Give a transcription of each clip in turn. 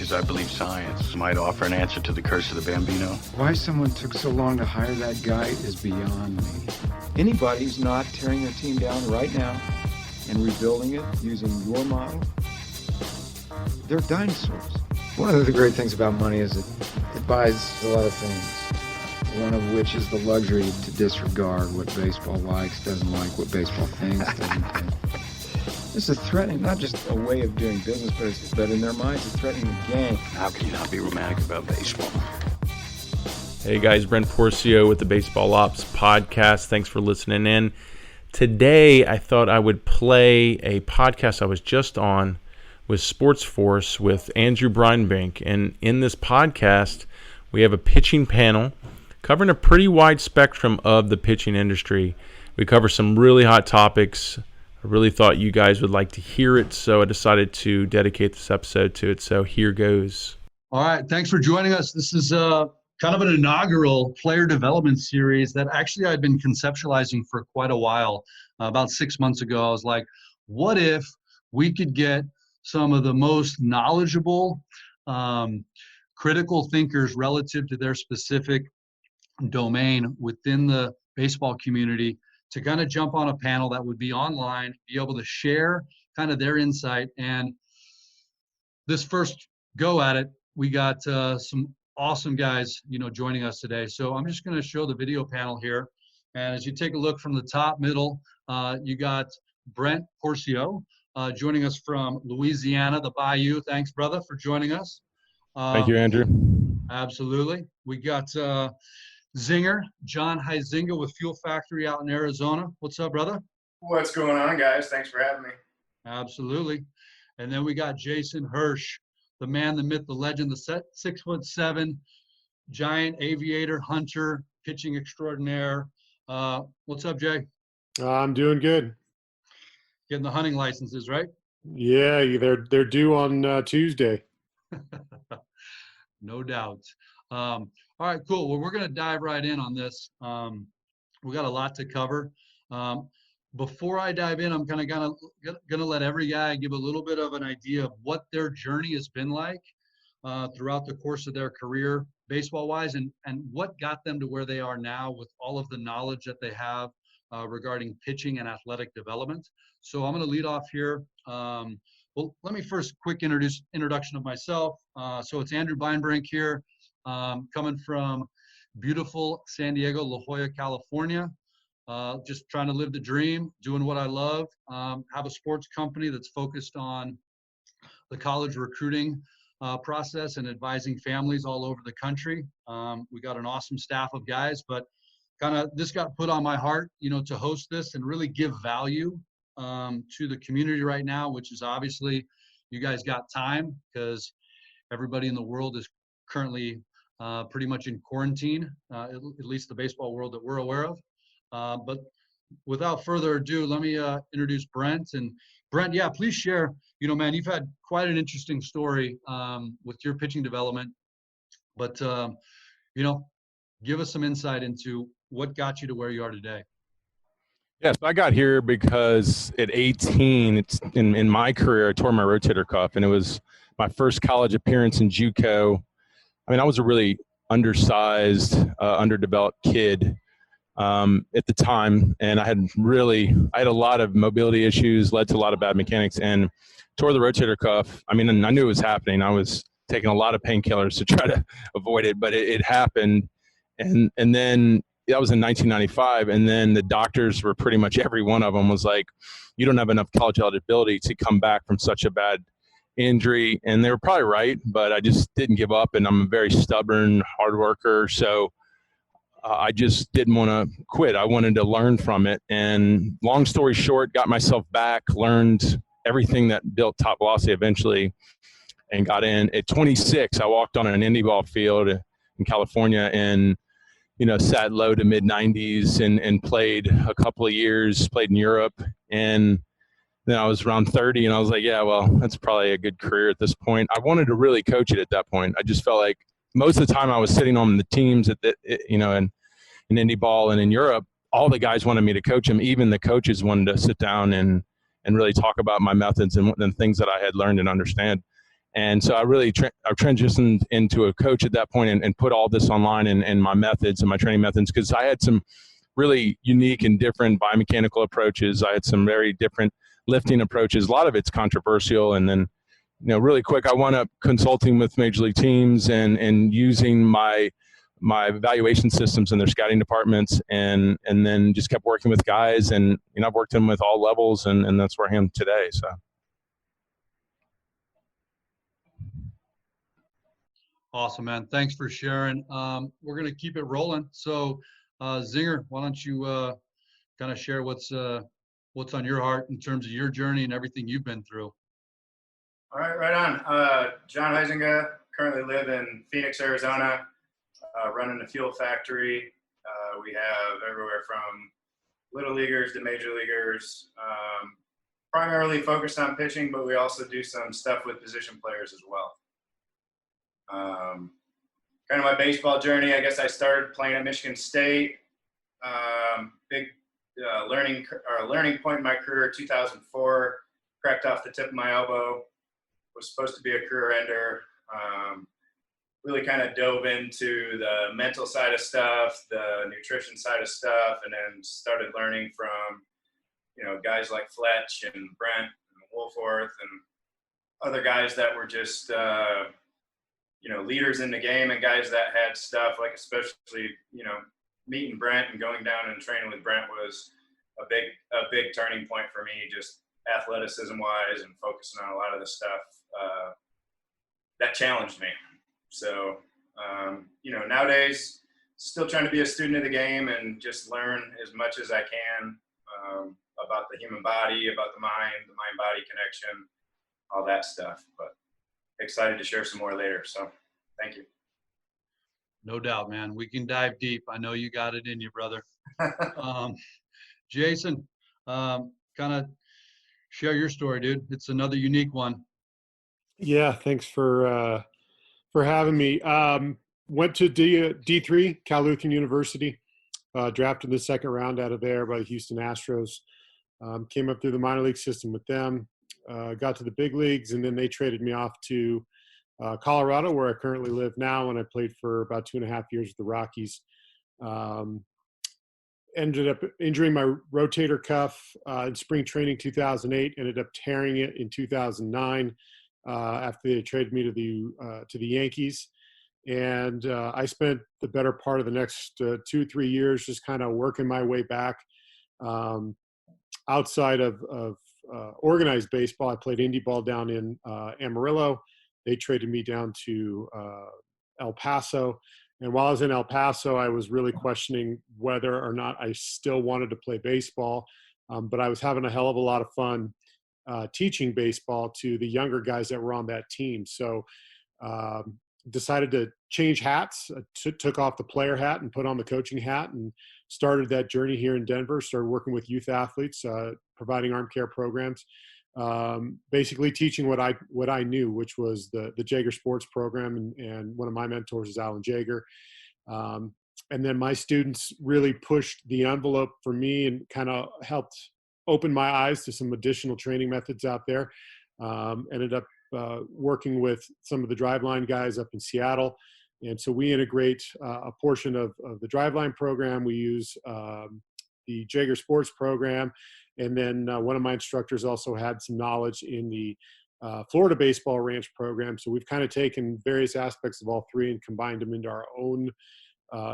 because I believe science might offer an answer to the curse of the Bambino. Why someone took so long to hire that guy is beyond me. Anybody who's not tearing their team down right now and rebuilding it using your model, they're dinosaurs. One of the great things about money is it buys a lot of things. One of which is the luxury to disregard what baseball likes, doesn't like, what baseball thinks, doesn't think. This is threatening, not just a way of doing business, but in their minds, it's threatening the game. How can you not be romantic about baseball? Hey guys, Brent Pourciau with the Baseball Opps podcast. Thanks for listening in. Today, I thought I would play a podcast I was just on with SportsForce with Andrew Beinbrink. And in this podcast, we have a pitching panel covering a pretty wide spectrum of the pitching industry. We cover some really hot topics. I really thought you guys would like to hear it, so I decided to dedicate this episode to it. So here goes. All right, thanks for joining us. This is kind of an inaugural player development series that actually I'd been conceptualizing for quite a while. About 6 months ago, I was like, what if we could get some of the most knowledgeable, critical thinkers relative to their specific domain within the baseball community to kind of jump on a panel that would be online, be able to share kind of their insight. And this first go at it, we got some awesome guys, joining us today. So I'm just going to show the video panel here. And as you take a look from the top middle, you got Brent Pourciau joining us from Louisiana, the Bayou. Thanks, brother, for joining us. Thank you, Andrew. Absolutely. We got Zinger, John Huizinga with Fuel Factory out in Arizona. What's up, brother? What's going on, guys? Thanks for having me. Absolutely. And then we got Jason Hirsh, the man, the myth, the legend, the 6'7" giant aviator, hunter, pitching extraordinaire. What's up, Jay? I'm doing good. Getting the hunting licenses, right? Yeah, they're due on Tuesday. No doubt. All right, cool. Well, we're going to dive right in on this. We got a lot to cover. Before I dive in, I'm kind of going to let every guy give a little bit of an idea of what their journey has been like throughout the course of their career, baseball-wise, and what got them to where they are now with all of the knowledge that they have regarding pitching and athletic development. So I'm going to lead off here. Well, let me first quick introduction of myself. So it's Andrew Beinbrink here, coming from beautiful San Diego, La Jolla, California. Just trying to live the dream, doing what I love. Have a sports company that's focused on the college recruiting process and advising families all over the country. We got an awesome staff of guys, but kind of this got put on my heart, to host this and really give value to the community right now, which is obviously you guys got time because everybody in the world is currently pretty much in quarantine, at least the baseball world that we're aware of. But without further ado, let me introduce Brent. And Brent, yeah, please share, man, you've had quite an interesting story with your pitching development, but, give us some insight into what got you to where you are today. Yes, I got here because at 18, it's in my career, I tore my rotator cuff, and it was my first college appearance in JUCO. I mean, I was a really undersized, underdeveloped kid at the time, and I had a lot of mobility issues, led to a lot of bad mechanics, and tore the rotator cuff. I mean, I knew it was happening. I was taking a lot of painkillers to try to avoid it, but it happened. And then that was in 1995, and then the doctors were pretty much every one of them was like, you don't have enough college eligibility to come back from such a bad injury. And they were probably right, but I just didn't give up, and I'm a very stubborn, hard worker. So I just didn't want to quit. I wanted to learn from it. And long story short, got myself back, learned everything that built TopVelocity eventually, and got in. At 26, I walked on an indie ball field in California and sat low to mid 90s and played a couple of years, played in Europe. And then I was around 30 and I was like, yeah, well, that's probably a good career at this point. I wanted to really coach it at that point. I just felt like most of the time I was sitting on the teams in indie ball and in Europe, all the guys wanted me to coach them. Even the coaches wanted to sit down and really talk about my methods and things that I had learned and understand. And so I really I transitioned into a coach at that point and put all this online and my methods and my training methods, because I had some really unique and different biomechanical approaches. I had some very different lifting approaches. A lot of it's controversial. And then, really quick, I wound up consulting with major league teams and using my evaluation systems in their scouting departments, and then just kept working with guys, and I've worked them with all levels, and that's where I am today. So Awesome, man. Thanks for sharing. We're going to keep it rolling. So Zinger, why don't you kind of share what's on your heart in terms of your journey and everything you've been through? All right, right on. John Huizinga, currently live in Phoenix, Arizona, running a fuel factory. We have everywhere from little leaguers to major leaguers, primarily focused on pitching, but we also do some stuff with position players as well. Kind of my baseball journey, I guess I started playing at Michigan State. Big learning point in my career, 2004, cracked off the tip of my elbow. Was supposed to be a career ender. Really kind of dove into the mental side of stuff, the nutrition side of stuff, and then started learning from, guys like Fletch and Brent and Wolforth and other guys that were just, leaders in the game, and guys that had stuff like, especially, meeting Brent and going down and training with Brent was a big turning point for me, just athleticism wise, and focusing on a lot of the stuff that challenged me. So, nowadays, still trying to be a student of the game and just learn as much as I can about the human body, about the mind-body connection, all that stuff. But excited to share some more later. So thank you. No doubt, man. We can dive deep. I know you got it in you, brother. Jason, kind of share your story, dude. It's another unique one. Yeah, thanks for having me. Went to D3, Cal Lutheran University, drafted in the second round out of there by the Houston Astros. Came up through the minor league system with them, got to the big leagues, and then they traded me off to Colorado, where I currently live now, and I played for about 2.5 years with the Rockies. Ended up injuring my rotator cuff in spring training 2008, ended up tearing it in 2009 after they traded me to the Yankees. And I spent the better part of the next 2-3 years just kind of working my way back. Outside of organized baseball, I played indie ball down in Amarillo. They traded me down to El Paso. And while I was in El Paso, I was really questioning whether or not I still wanted to play baseball. But I was having a hell of a lot of fun teaching baseball to the younger guys that were on that team. So decided to change hats, took off the player hat and put on the coaching hat, and started that journey here in Denver. Started working with youth athletes, providing arm care programs, basically teaching what I knew, which was the Jaeger sports program. And one of my mentors is Alan Jaeger. And then my students really pushed the envelope for me and kind of helped open my eyes to some additional training methods out there. Ended up working with some of the driveline guys up in Seattle. And so we integrate a portion of the driveline program. We use the Jaeger sports program. And then one of my instructors also had some knowledge in the Florida baseball ranch program. So we've kind of taken various aspects of all three and combined them into our own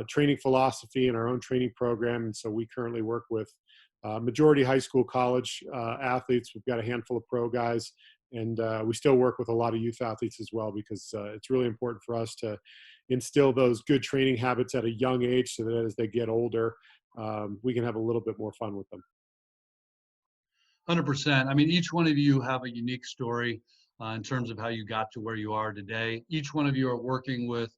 training philosophy and our own training program. And so we currently work with majority high school, college athletes. We've got a handful of pro guys, and we still work with a lot of youth athletes as well, because it's really important for us to instill those good training habits at a young age so that as they get older, we can have a little bit more fun with them. 100%. I mean, each one of you have a unique story in terms of how you got to where you are today. Each one of you are working with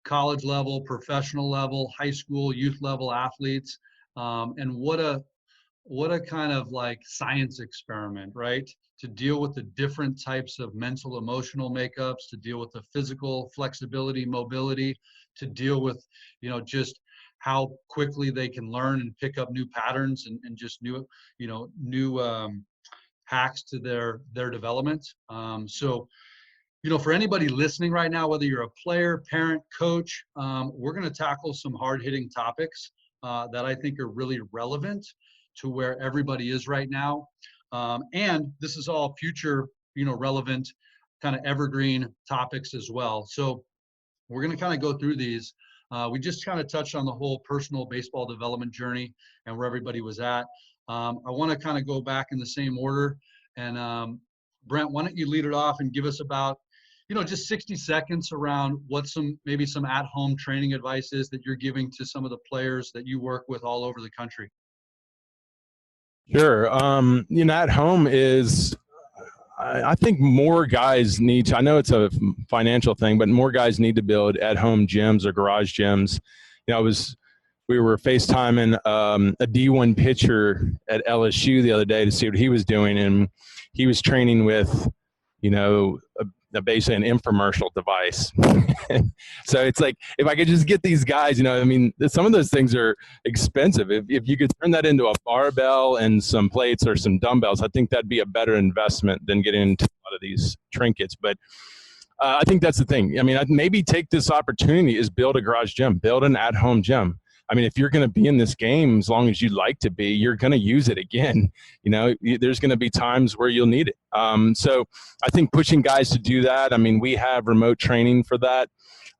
college level, professional level, high school, youth level athletes. And what a kind of like science experiment, right? To deal with the different types of mental, emotional makeups, to deal with the physical flexibility, mobility, to deal with, just how quickly they can learn and pick up new patterns and just new hacks to their development. So For anybody listening right now, whether you're a player, parent, coach, we're going to tackle some hard-hitting topics that I think are really relevant to where everybody is right now. And this is all future, relevant kind of evergreen topics as well. So we're going to kind of go through these. We just kind of touched on the whole personal baseball development journey and where everybody was at. I want to kind of go back in the same order. And Brent, why don't you lead it off and give us about, just 60 seconds around what maybe some at-home training advice is that you're giving to some of the players that you work with all over the country. Sure. At home is, I think more guys need to, I know it's a financial thing, but more guys need to build at-home gyms or garage gyms. We were FaceTiming a D1 pitcher at LSU the other day to see what he was doing, and he was training with, basically an infomercial device. So it's like, if I could just get these guys, some of those things are expensive. If you could turn that into a barbell and some plates or some dumbbells, I think that'd be a better investment than getting into a lot of these trinkets. But I think that's the thing. I'd maybe take this opportunity is build a garage gym, build an at-home gym. If you're going to be in this game, as long as you'd like to be, you're going to use it again. There's going to be times where you'll need it. So I think pushing guys to do that. We have remote training for that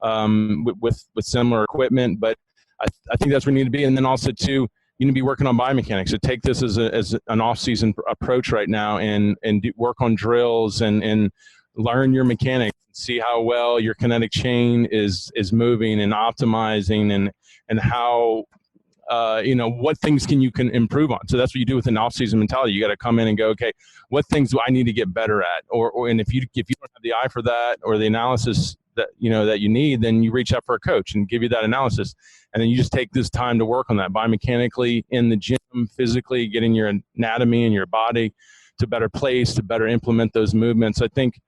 with similar equipment, but I think that's where you need to be. And then also too, you need to be working on biomechanics. So take this as an off-season approach right now and work on drills and learn your mechanics. See how well your kinetic chain is moving and optimizing and how what things you can improve on. So that's what you do with an off-season mentality. You got to come in and go, okay, what things do I need to get better at? And if you don't have the eye for that or the analysis that you need, then you reach out for a coach and give you that analysis. And then you just take this time to work on that biomechanically in the gym, physically getting your anatomy and your body to a better place, to better implement those movements. I think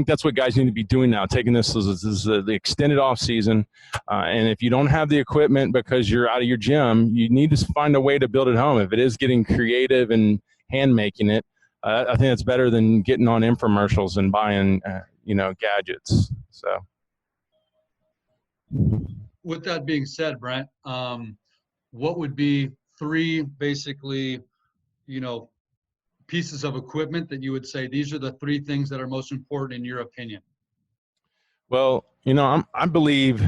that's what guys need to be doing now, taking this as the extended off season. And if you don't have the equipment because you're out of your gym, you need to find a way to build it home. If it is getting creative and hand making it, I think that's better than getting on infomercials and buying, gadgets. So. With that being said, Brent, what would be 3 basically, pieces of equipment that you would say these are the 3 things that are most important in your opinion? Well, I believe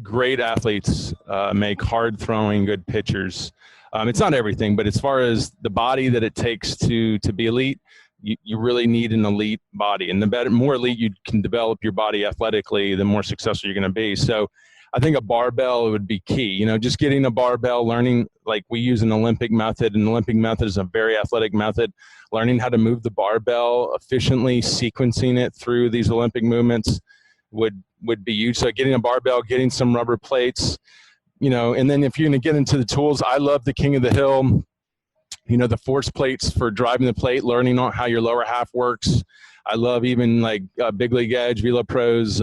great athletes make hard throwing good pitchers. It's not everything, but as far as the body that it takes to be elite, you really need an elite body. And the more elite you can develop your body athletically, the more successful you're going to be. So I think a barbell would be key. Just getting a barbell, learning, like we use an Olympic method, and the Olympic method is a very athletic method. Learning how to move the barbell efficiently, sequencing it through these Olympic movements would be huge. So getting a barbell, getting some rubber plates, and then if you're going to get into the tools, I love the King of the Hill, the force plates for driving the plate, learning on how your lower half works. I love even like Big League Edge, VeloPro's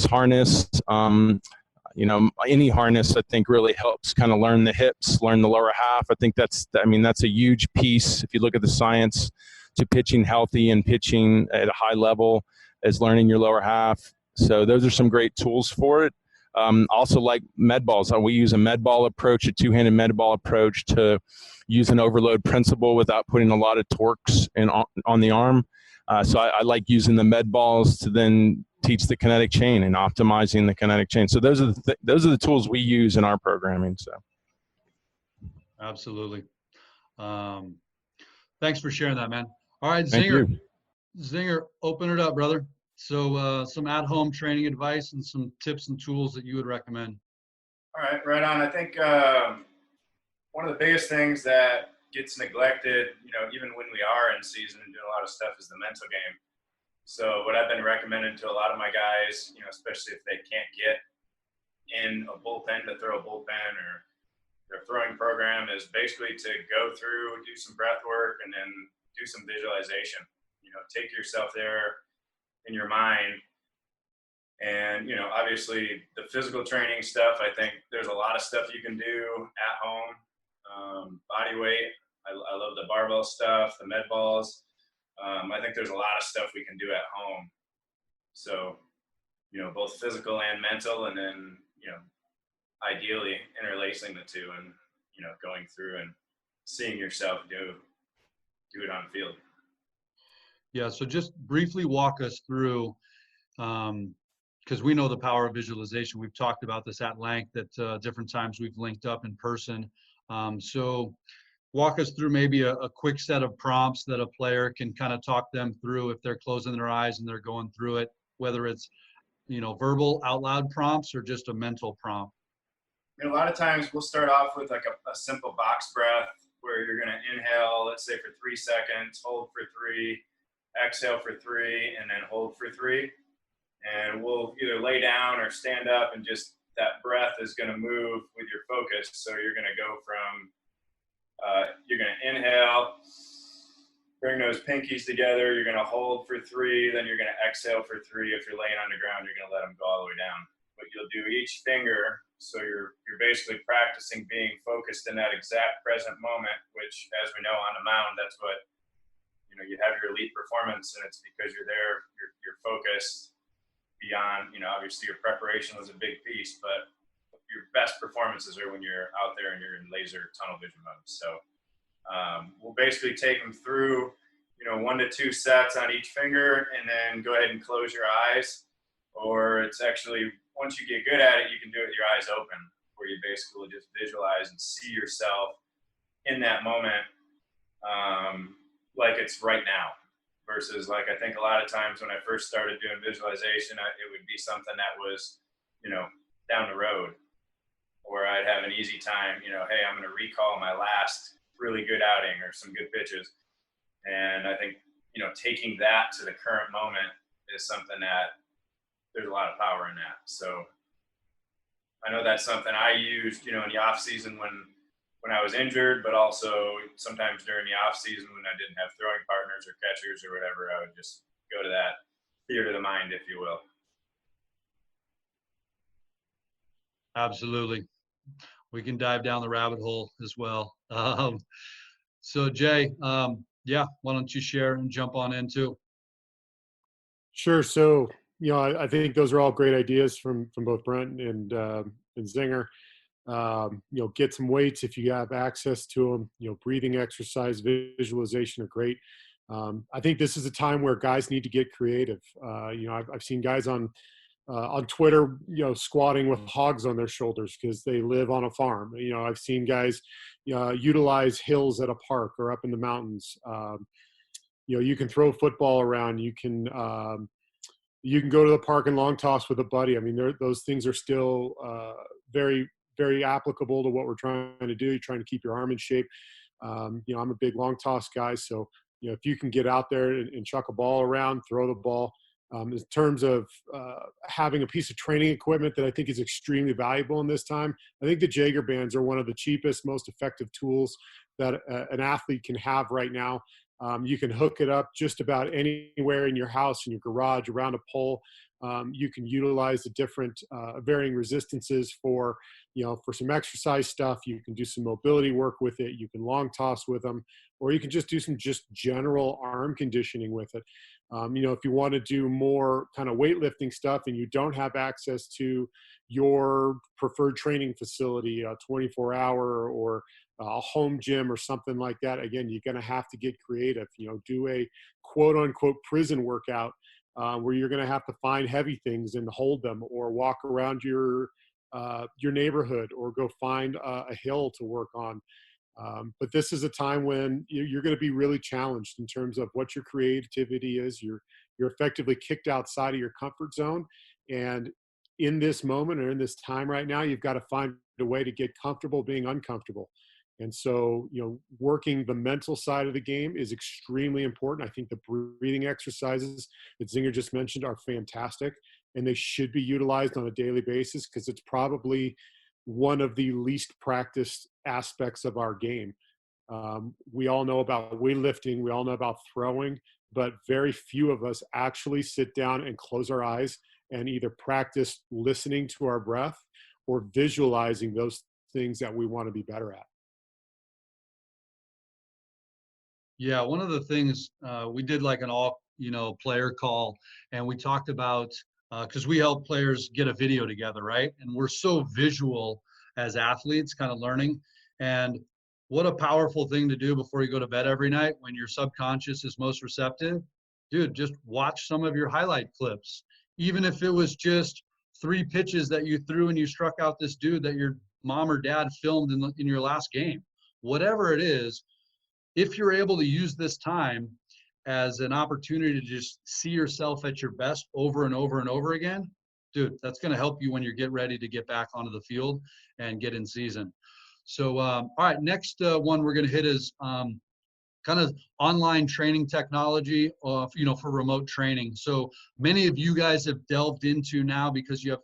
harness. Any harness I think really helps kind of learn the hips, learn the lower half. I think that's a huge piece. If you look at the science to pitching healthy and pitching at a high level, is learning your lower half. So those are some great tools for it. Also like med balls. We use a med ball approach, a 2-handed med ball approach to use an overload principle without putting a lot of torques on the arm. So I like using the med balls to then teach the kinetic chain and optimizing the kinetic chain. So those are the tools we use in our programming. So. Absolutely. Thanks for sharing that, man. All right, Thank Zinger. you. Zinger, open it up, brother. So some at-home training advice and some tips and tools that you would recommend. All right, right on. I think one of the biggest things that gets neglected, even when we are in season and doing a lot of stuff, is the mental game. So what I've been recommending to a lot of my guys, especially if they can't get in a bullpen to throw a bullpen or their throwing program, is basically to go through, do some breath work, and then do some visualization. Take yourself there in your mind. And, obviously the physical training stuff, I think there's a lot of stuff you can do at home. Body weight, I love the barbell stuff, the med balls. I think there's a lot of stuff we can do at home. So, both physical and mental, and then, ideally interlacing the two and, going through and seeing yourself do it on field. Yeah. So just briefly walk us through, because we know the power of visualization. We've talked about this at length at different times. We've linked up in person. So walk us through maybe a quick set of prompts that a player can kind of talk them through if they're closing their eyes and they're going through it, whether it's, verbal out loud prompts or just a mental prompt. A lot of times we'll start off with like a simple box breath where you're going to inhale, let's say for 3 seconds, hold for 3, exhale for 3, and then hold for 3. And we'll either lay down or stand up, and just that breath is going to move with your focus. So you're going to go from, you're going to inhale, bring those pinkies together. You're going to hold for 3, then you're going to exhale for 3. If you're laying on the ground, you're going to let them go all the way down. But you'll do each finger. So you're basically practicing being focused in that exact present moment, which, as we know, on the mound, that's what, you have your elite performance, and it's because you're there, you're focused beyond, obviously your preparation was a big piece, but your best performances are when you're out there and you're in laser tunnel vision mode. So we'll basically take them through, 1 to 2 sets on each finger, and then go ahead and close your eyes. Or it's actually, once you get good at it, you can do it with your eyes open, where you basically just visualize and see yourself in that moment, like it's right now. Versus, like, I think a lot of times when I first started doing visualization, it would be something that was, down the road, or I'd have an easy time, hey, I'm going to recall my last really good outing or some good pitches. And I think, taking that to the current moment is something that there's a lot of power in that. So I know that's something I used, in the off season when I was injured, but also sometimes during the off season when I didn't have throwing partners or catchers or whatever, I would just go to that theater of the mind, if you will. Absolutely. We can dive down the rabbit hole as well. So Jay, yeah, why don't you share and jump on in too? Sure. So, I think those are all great ideas from both Brent and Zinger. Get some weights if you have access to them. Breathing exercise, visualization are great. I think this is a time where guys need to get creative. I've seen guys on Twitter, squatting with hogs on their shoulders because they live on a farm. I've seen guys utilize hills at a park or up in the mountains. You can throw football around. You can go to the park and long toss with a buddy. I mean, those things are still very, very applicable to what we're trying to do. You're trying to keep your arm in shape. I'm a big long toss guy. So, if you can get out there and chuck a ball around, throw the ball. In terms of having a piece of training equipment that I think is extremely valuable in this time, I think the Jaeger bands are one of the cheapest, most effective tools that an athlete can have right now. You can hook it up just about anywhere in your house, in your garage, around a pole. You can utilize the different varying resistances for some exercise stuff. You can do some mobility work with it. You can long toss with them, or you can just do some general arm conditioning with it. If you want to do more kind of weightlifting stuff and you don't have access to your preferred training facility, a 24-hour or a home gym or something like that, again, you're going to have to get creative. Do a quote unquote prison workout where you're going to have to find heavy things and hold them, or walk around your neighborhood, or go find a hill to work on. But this is a time when you're going to be really challenged in terms of what your creativity is. You're effectively kicked outside of your comfort zone. And in this moment, or in this time right now, you've got to find a way to get comfortable being uncomfortable. And so, working the mental side of the game is extremely important. I think the breathing exercises that Zinger just mentioned are fantastic, and they should be utilized on a daily basis, because it's probably one of the least practiced aspects of our game. We all know about weightlifting, we all know about throwing, but very few of us actually sit down and close our eyes and either practice listening to our breath or visualizing those things that we want to be better at. Yeah, one of the things we did like an all, player call, and we talked about because we help players get a video together, right? And we're so visual as athletes, kind of learning. And what a powerful thing to do before you go to bed every night when your subconscious is most receptive. Dude, just watch some of your highlight clips, even if it was just 3 pitches that you threw and you struck out this dude that your mom or dad filmed in your last game. Whatever it is, if you're able to use this time as an opportunity to just see yourself at your best over and over and over again, dude, that's going to help you when you get ready to get back onto the field and get in season. So, all right, next one we're going to hit is kind of online training technology, for remote training. So many of you guys have delved into now because you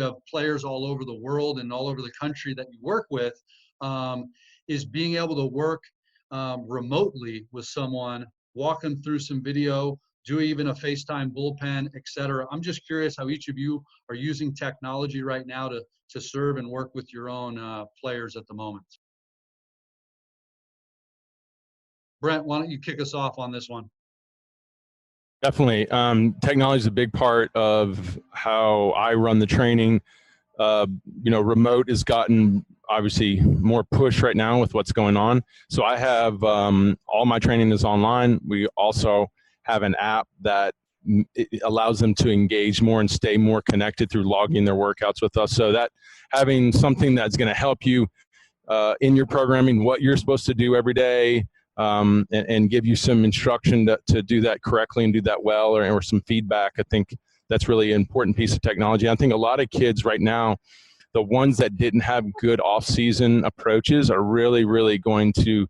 have players all over the world and all over the country that you work with, is being able to work remotely with someone, walk them through some video, do even a FaceTime bullpen, et cetera. I'm just curious how each of you are using technology right now to serve and work with your own players at the moment. Brent, why don't you kick us off on this one? Definitely. Technology is a big part of how I run the training. Remote has gotten obviously more push right now with what's going on. So I have all my training is online. We also have an app that it allows them to engage more and stay more connected through logging their workouts with us. So that having something that's going to help you in your programming, what you're supposed to do every day, and give you some instruction to do that correctly and do that well, or some feedback. I think that's really an important piece of technology. I think a lot of kids right now, the ones that didn't have good off-season approaches are really, really going to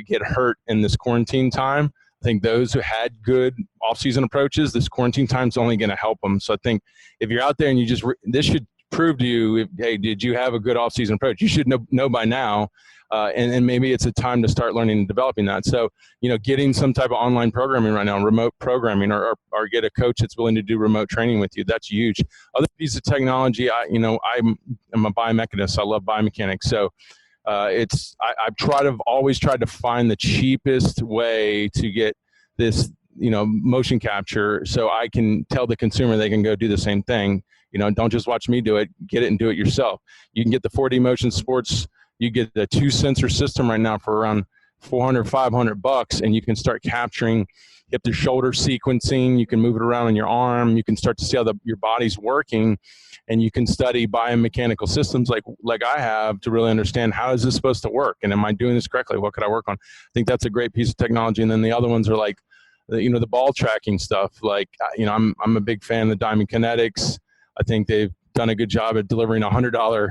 get hurt in this quarantine time. I think those who had good off-season approaches, this quarantine time is only going to help them. So I think if you're out there and you just, this should prove to you, hey, did you have a good off-season approach? You should know by now. And maybe it's a time to start learning and developing that. So, getting some type of online programming right now, remote programming, or get a coach that's willing to do remote training with you. That's huge. Other piece of technology, I'm a biomechanist. I love biomechanics. So I've always tried to find the cheapest way to get this, motion capture, so I can tell the consumer they can go do the same thing. Don't just watch me do it, get it and do it yourself. You can get the 4D Motion Sports. You get the 2-sensor system right now for around $400-500, and you can start capturing hip to shoulder sequencing. You can move it around on your arm. You can start to see how your body's working, and you can study biomechanical systems like I have to really understand, how is this supposed to work, and am I doing this correctly? What could I work on? I think that's a great piece of technology. And then the other ones are like, the ball tracking stuff. Like, I'm a big fan of the Biomechanics. I think they've done a good job at delivering a $100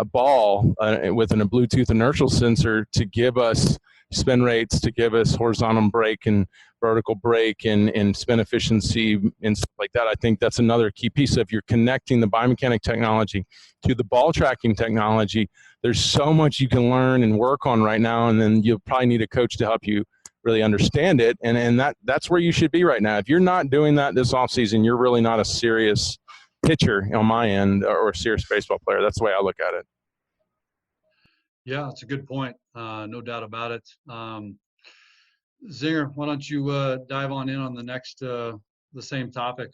ball with a Bluetooth inertial sensor to give us spin rates, to give us horizontal brake and vertical brake and spin efficiency and stuff like that. I think that's another key piece. If you're connecting the biomechanic technology to the ball tracking technology, there's so much you can learn and work on right now, and then you'll probably need a coach to help you really understand it. And that's where you should be right now. If you're not doing that this offseason, you're really not a serious pitcher on my end, or a serious baseball player. That's the way I look at it. Yeah, it's a good point. No doubt about it. Zinger, why don't you dive on in on the next, the same topic?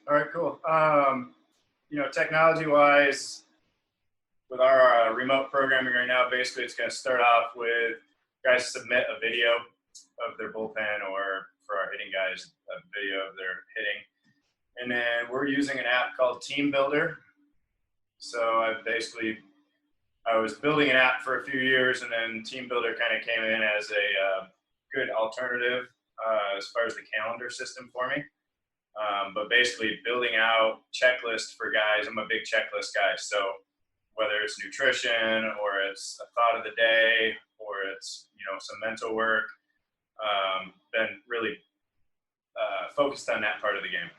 All right, cool. Technology-wise, with our remote programming right now, basically it's going to start off with guys submit a video of their bullpen, or for our hitting guys, a video of their hitting. And then we're using an app called Team Builder. So I was building an app for a few years, and then Team Builder kind of came in as a good alternative as far as the calendar system for me. But basically building out checklists for guys. I'm a big checklist guy. So whether it's nutrition, or it's a thought of the day, or it's, some mental work, been really focused on that part of the game.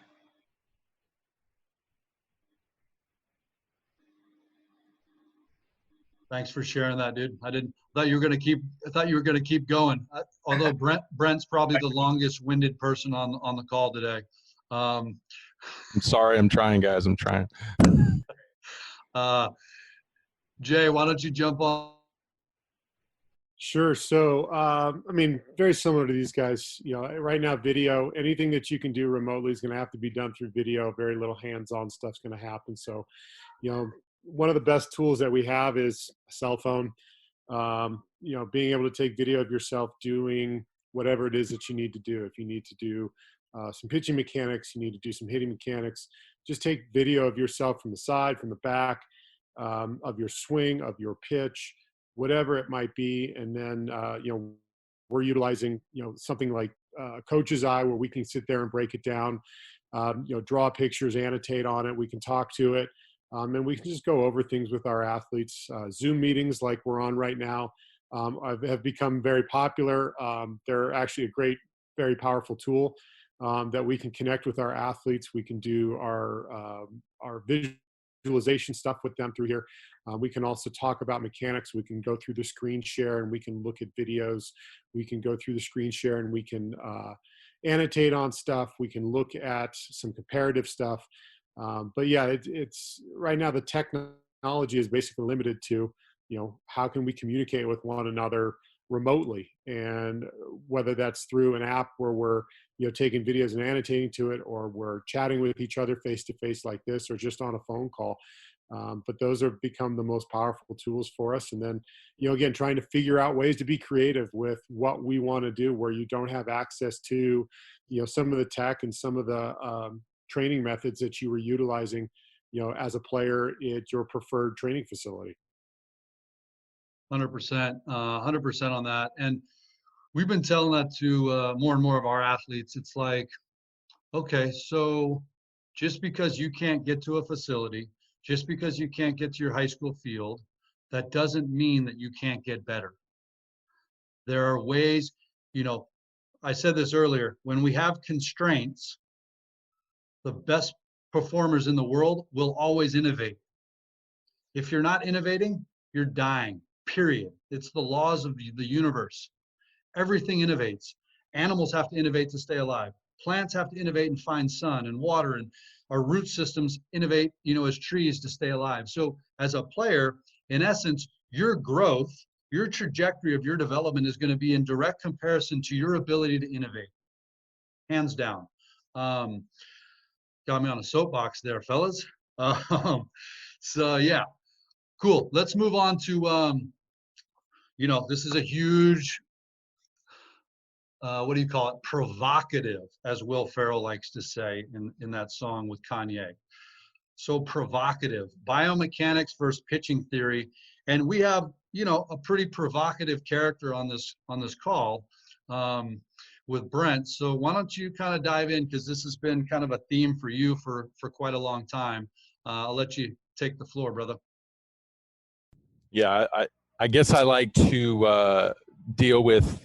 Thanks for sharing that, dude. I thought you were going to keep going. Although Brent's probably the longest winded person on the call today. I'm sorry. I'm trying, guys. I'm trying. Jay, why don't you jump on Sure. So, I mean, very similar to these guys. Right now, video, anything that you can do remotely is going to have to be done through video. Very little hands-on stuff's going to happen. So, one of the best tools that we have is a cell phone. Being able to take video of yourself doing whatever it is that you need to do. If you need to do some pitching mechanics, you need to do some hitting mechanics, just take video of yourself from the side, from the back, of your swing, of your pitch, whatever it might be. And then, we're utilizing, something like Coach's Eye, where we can sit there and break it down, draw pictures, annotate on it. We can talk to it. And we can just go over things with our athletes. Zoom meetings like we're on right now have become very popular. They're actually a great, very powerful tool that we can connect with our athletes. We can do our visualization stuff with them through here. We can also talk about mechanics. We can go through the screen share and we can look at videos. We can go through the screen share and we can annotate on stuff. We can look at some comparative stuff. But yeah, it's right now the technology is basically limited to, how can we communicate with one another remotely, and whether that's through an app where we're, taking videos and annotating to it, or we're chatting with each other face to face like this, or just on a phone call. But those have become the most powerful tools for us. And then, again, trying to figure out ways to be creative with what we want to do, where you don't have access to, some of the tech and some of the training methods that you were utilizing, as a player at your preferred training facility. 100%, 100% on that. And we've been telling that to more and more of our athletes. It's like, okay, so just because you can't get to a facility, just because you can't get to your high school field, that doesn't mean that you can't get better. There are ways, I said this earlier, when we have constraints, the best performers in the world will always innovate. If you're not innovating, you're dying, period. It's the laws of the universe. Everything innovates. Animals have to innovate to stay alive. Plants have to innovate and find sun and water, and our root systems innovate, as trees to stay alive. So as a player, in essence, your growth, your trajectory of your development is going to be in direct comparison to your ability to innovate. Hands down. Got me on a soapbox there, fellas. So yeah, cool. Let's move on to, this is a huge, what do you call it? Provocative, as Will Ferrell likes to say in that song with Kanye. So provocative, biomechanics versus pitching theory. And we have, a pretty provocative character on this call with Brent. So why don't you kind of dive in, because this has been kind of a theme for you for quite a long time. I'll let you take the floor, brother. Yeah, I guess I like to deal with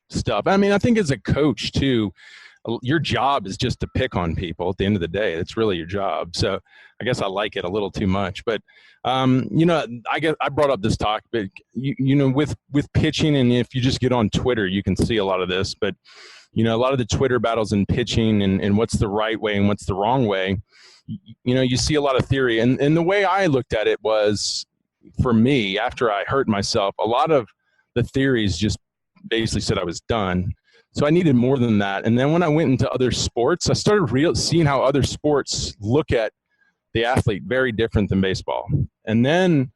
stuff. I mean, I think as a coach too, your job is just to pick on people at the end of the day. It's really your job. So I guess I like it a little too much. But, I guess I brought up this talk, but, with pitching, and if you just get on Twitter, you can see a lot of this. But, a lot of the Twitter battles in pitching and what's the right way and what's the wrong way, you see a lot of theory. And the way I looked at it was, for me, after I hurt myself, a lot of the theories just basically said I was done. So I needed more than that. And then when I went into other sports, I started seeing how other sports look at the athlete very different than baseball. And then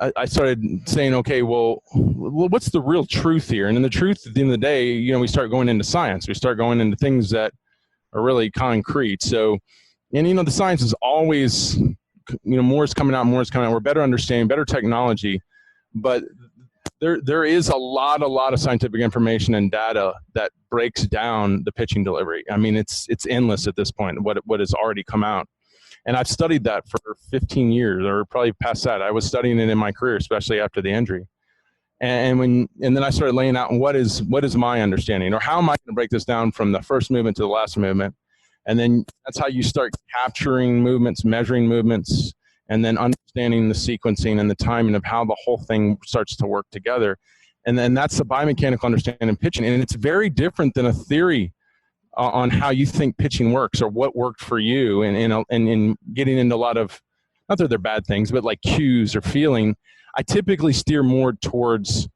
I started saying, okay, well, what's the real truth here? And then the truth at the end of the day, we start going into science. We start going into things that are really concrete. So, and the science is always, more is coming out, more is coming out. We're better understanding, better technology, but there is a lot of scientific information and data that breaks down the pitching delivery. I mean, it's endless at this point, what has already come out. And I've studied that for 15 years, or probably past that. I was studying it in my career, especially after the injury. And then I started laying out what is my understanding, or how am I going to break this down from the first movement to the last movement. And then that's how you start capturing movements, measuring movements, and then understanding the sequencing and the timing of how the whole thing starts to work together. And then that's the biomechanical understanding of pitching. And it's very different than a theory on how you think pitching works, or what worked for you. And getting into a lot of, not that they're bad things, but like cues or feeling, I typically steer more towards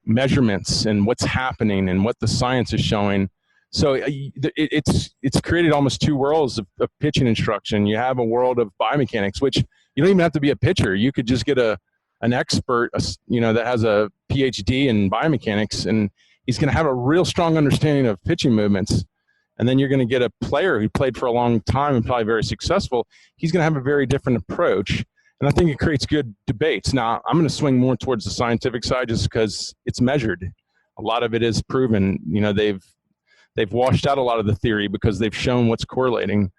measurements and what's happening and what the science is showing. So it's created almost two worlds of pitching instruction. You have a world of biomechanics, which you don't even have to be a pitcher. You could just get an expert, that has a PhD in biomechanics, and he's going to have a real strong understanding of pitching movements. And then you're going to get a player who played for a long time and probably very successful. He's going to have a very different approach. And I think it creates good debates. Now, I'm going to swing more towards the scientific side just because it's measured. A lot of it is proven. They've washed out a lot of the theory because they've shown what's correlating.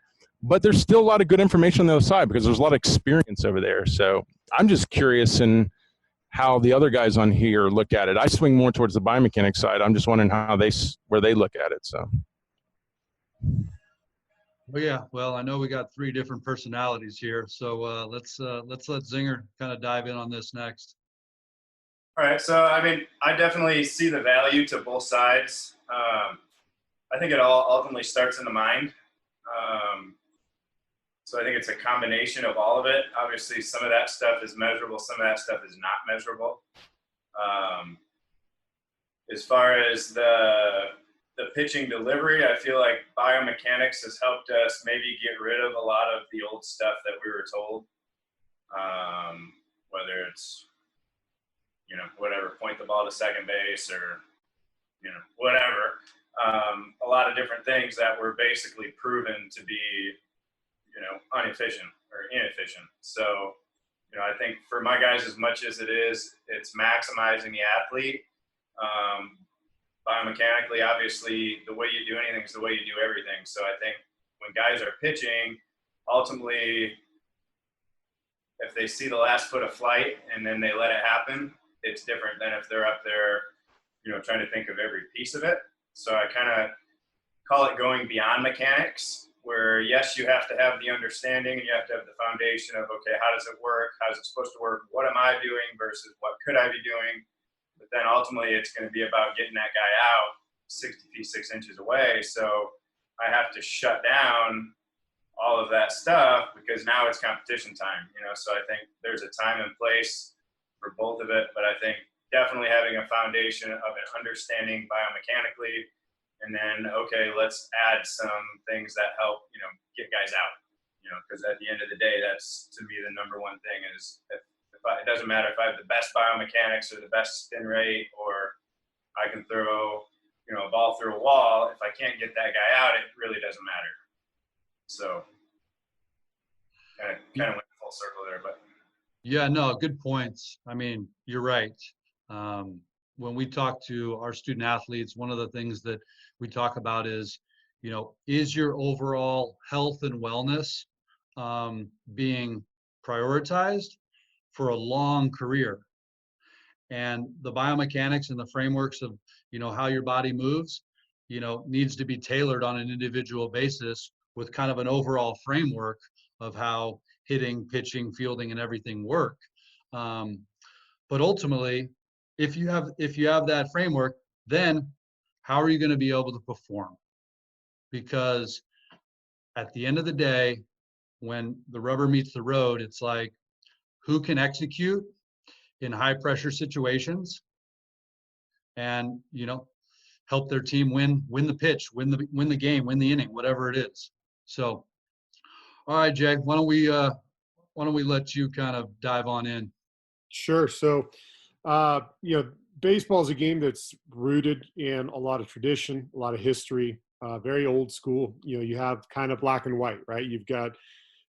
But there's still a lot of good information on the other side because there's a lot of experience over there. So I'm just curious in how the other guys on here look at it. I swing more towards the biomechanics side. I'm just wondering where they look at it. So. Well, yeah. Well, I know we got three different personalities here, so let's let Zinger kind of dive in on this next. All right. So, I mean, I definitely see the value to both sides. I think it all ultimately starts in the mind. So I think it's a combination of all of it. Obviously, some of that stuff is measurable. Some of that stuff is not measurable. As far as the pitching delivery, I feel like biomechanics has helped us maybe get rid of a lot of the old stuff that we were told, whether it's, whatever, point the ball to second base or, whatever. A lot of different things that were basically proven to be, inefficient or inefficient. So, I think for my guys, as much as it's maximizing the athlete. Biomechanically, obviously, the way you do anything is the way you do everything. So I think when guys are pitching, ultimately, if they see the last foot of flight and then they let it happen, it's different than if they're up there, trying to think of every piece of it. So I kind of call it going beyond mechanics, where yes, you have to have the understanding and you have to have the foundation of, okay, how does it work? How is it supposed to work? What am I doing versus what could I be doing? But then ultimately it's going to be about getting that guy out 60 feet, 6 inches away. So I have to shut down all of that stuff because now it's competition time, So I think there's a time and place for both of it. But I think definitely having a foundation of an understanding biomechanically, and then, okay, let's add some things that help, get guys out, because at the end of the day, that's to me the number one thing is it doesn't matter if I have the best biomechanics or the best spin rate, or I can throw, a ball through a wall. If I can't get that guy out, it really doesn't matter. So kind of went full circle there, but. Yeah, no, good points. I mean, you're right. When we talk to our student athletes, one of the things that we talk about is, is your overall health and wellness being prioritized for a long career? And the biomechanics and the frameworks of, how your body moves, needs to be tailored on an individual basis with kind of an overall framework of how hitting, pitching, fielding, and everything work. But ultimately, if you have that framework, then how are you going to be able to perform? Because at the end of the day, when the rubber meets the road, it's like, who can execute in high pressure situations and, help their team win the pitch, win the game, win the inning, whatever it is. So, all right, Jay, why don't we let you kind of dive on in? Sure. So, baseball is a game that's rooted in a lot of tradition, a lot of history, very old school. You have kind of black and white, right? You've got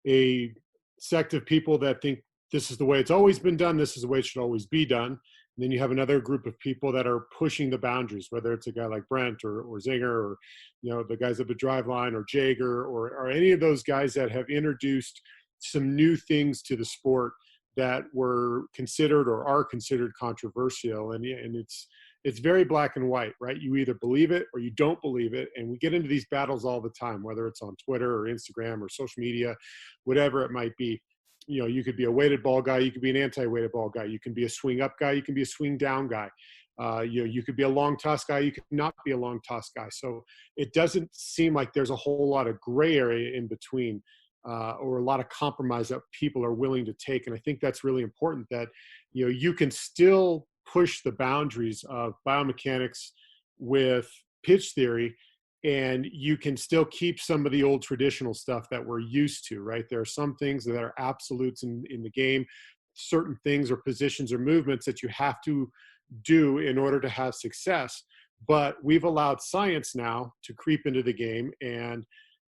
a sect of people that think this is the way it's always been done. This is the way it should always be done. And then you have another group of people that are pushing the boundaries, whether it's a guy like Brent or Zinger or, the guys up at Driveline or Jager or any of those guys that have introduced some new things to the sport that were considered or are considered controversial. And it's very black and white, right? You either believe it or you don't believe it. And we get into these battles all the time, whether it's on Twitter or Instagram or social media, whatever it might be. You could be a weighted ball guy. You could be an anti-weighted ball guy. You can be a swing up guy. You can be a swing down guy. You could be a long toss guy. You could not be a long toss guy. So it doesn't seem like there's a whole lot of gray area in between. Or a lot of compromise that people are willing to take. And I think that's really important that, you can still push the boundaries of biomechanics with pitch theory, and you can still keep some of the old traditional stuff that we're used to, right? There are some things that are absolutes in the game, certain things or positions or movements that you have to do in order to have success. But we've allowed science now to creep into the game and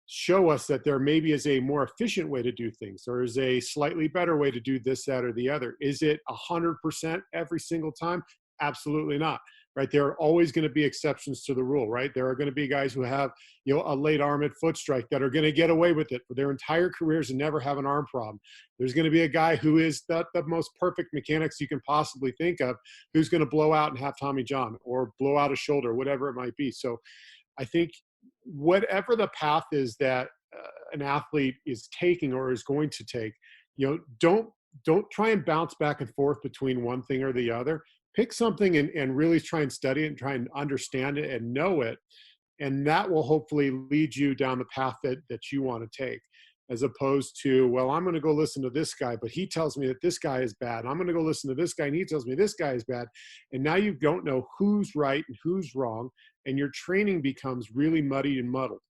show us that there maybe is a more efficient way to do things. There is a slightly better way to do this, that, or the other. Is it 100% every single time? Absolutely not, right? There are always going to be exceptions to the rule, right? There are going to be guys who have, a late arm and foot strike that are going to get away with it for their entire careers and never have an arm problem. There's going to be a guy who is the most perfect mechanics you can possibly think of, who's going to blow out and have Tommy John or blow out a shoulder, whatever it might be. So I think whatever the path is that an athlete is taking or is going to take, don't try and bounce back and forth between one thing or the other. Pick something and really try and study it and try and understand it and know it. And that will hopefully lead you down the path that you want to take, as opposed to, well, I'm going to go listen to this guy, but he tells me that this guy is bad. I'm going to go listen to this guy and he tells me this guy is bad. And now you don't know who's right and who's wrong. And your training becomes really muddied and muddled.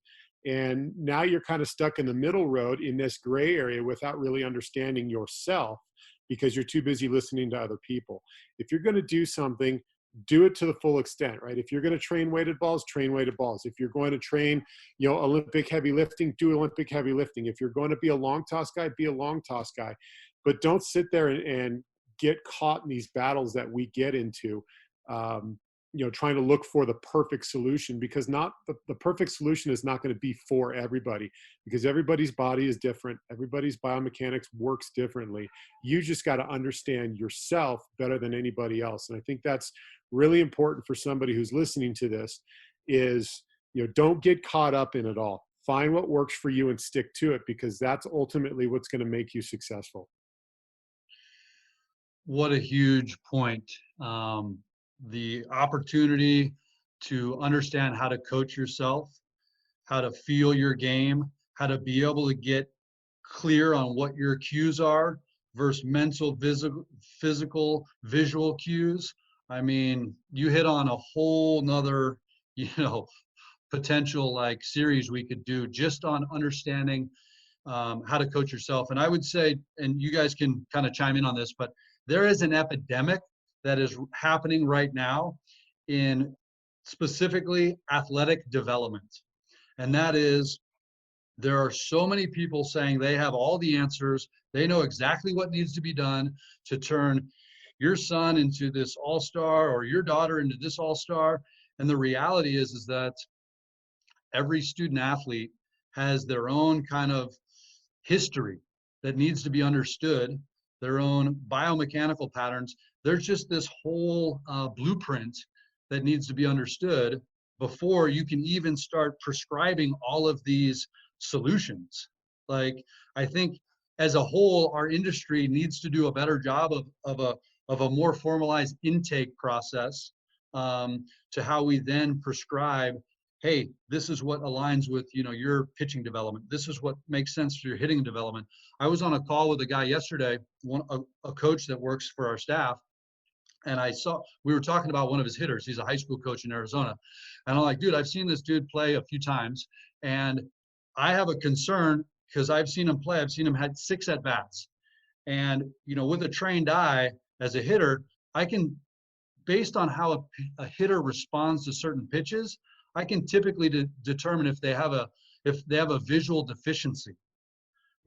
And now you're kind of stuck in the middle road in this gray area without really understanding yourself, because you're too busy listening to other people. If you're going to do something, do it to the full extent, right? If you're going to train weighted balls, train weighted balls. If you're going to train, Olympic heavy lifting, do Olympic heavy lifting. If you're going to be a long toss guy, be a long toss guy. But don't sit there and get caught in these battles that we get into, trying to look for the perfect solution, because the perfect solution is not going to be for everybody, because everybody's body is different. Everybody's biomechanics works differently. You just got to understand yourself better than anybody else. And I think that's really important for somebody who's listening to this is, don't get caught up in it all. Find what works for you and stick to it, because that's ultimately what's going to make you successful. What a huge point. The opportunity to understand how to coach yourself, how to feel your game, how to be able to get clear on what your cues are versus mental, physical, visual cues. I mean, you hit on a whole nother, potential series we could do just on understanding how to coach yourself. And I would say, and you guys can kind of chime in on this, but there is an epidemic that is happening right now in specifically athletic development. And that is, there are so many people saying they have all the answers. They know exactly what needs to be done to turn your son into this all-star or your daughter into this all-star. And the reality is that every student athlete has their own kind of history that needs to be understood, their own biomechanical patterns. There's just this whole blueprint that needs to be understood before you can even start prescribing all of these solutions. I think as a whole, our industry needs to do a better job of a more formalized intake process to how we then prescribe, hey, this is what aligns with your pitching development. This is what makes sense for your hitting development. I was on a call with a guy yesterday, a coach that works for our staff, and we were talking about one of his hitters. He's a high school coach in Arizona. And I'm like, dude, I've seen this dude play a few times, and I have a concern because I've seen him play. I've seen him had 6 at-bats. And, with a trained eye as a hitter, I can, based on how a hitter responds to certain pitches, I can typically determine if they have a visual deficiency,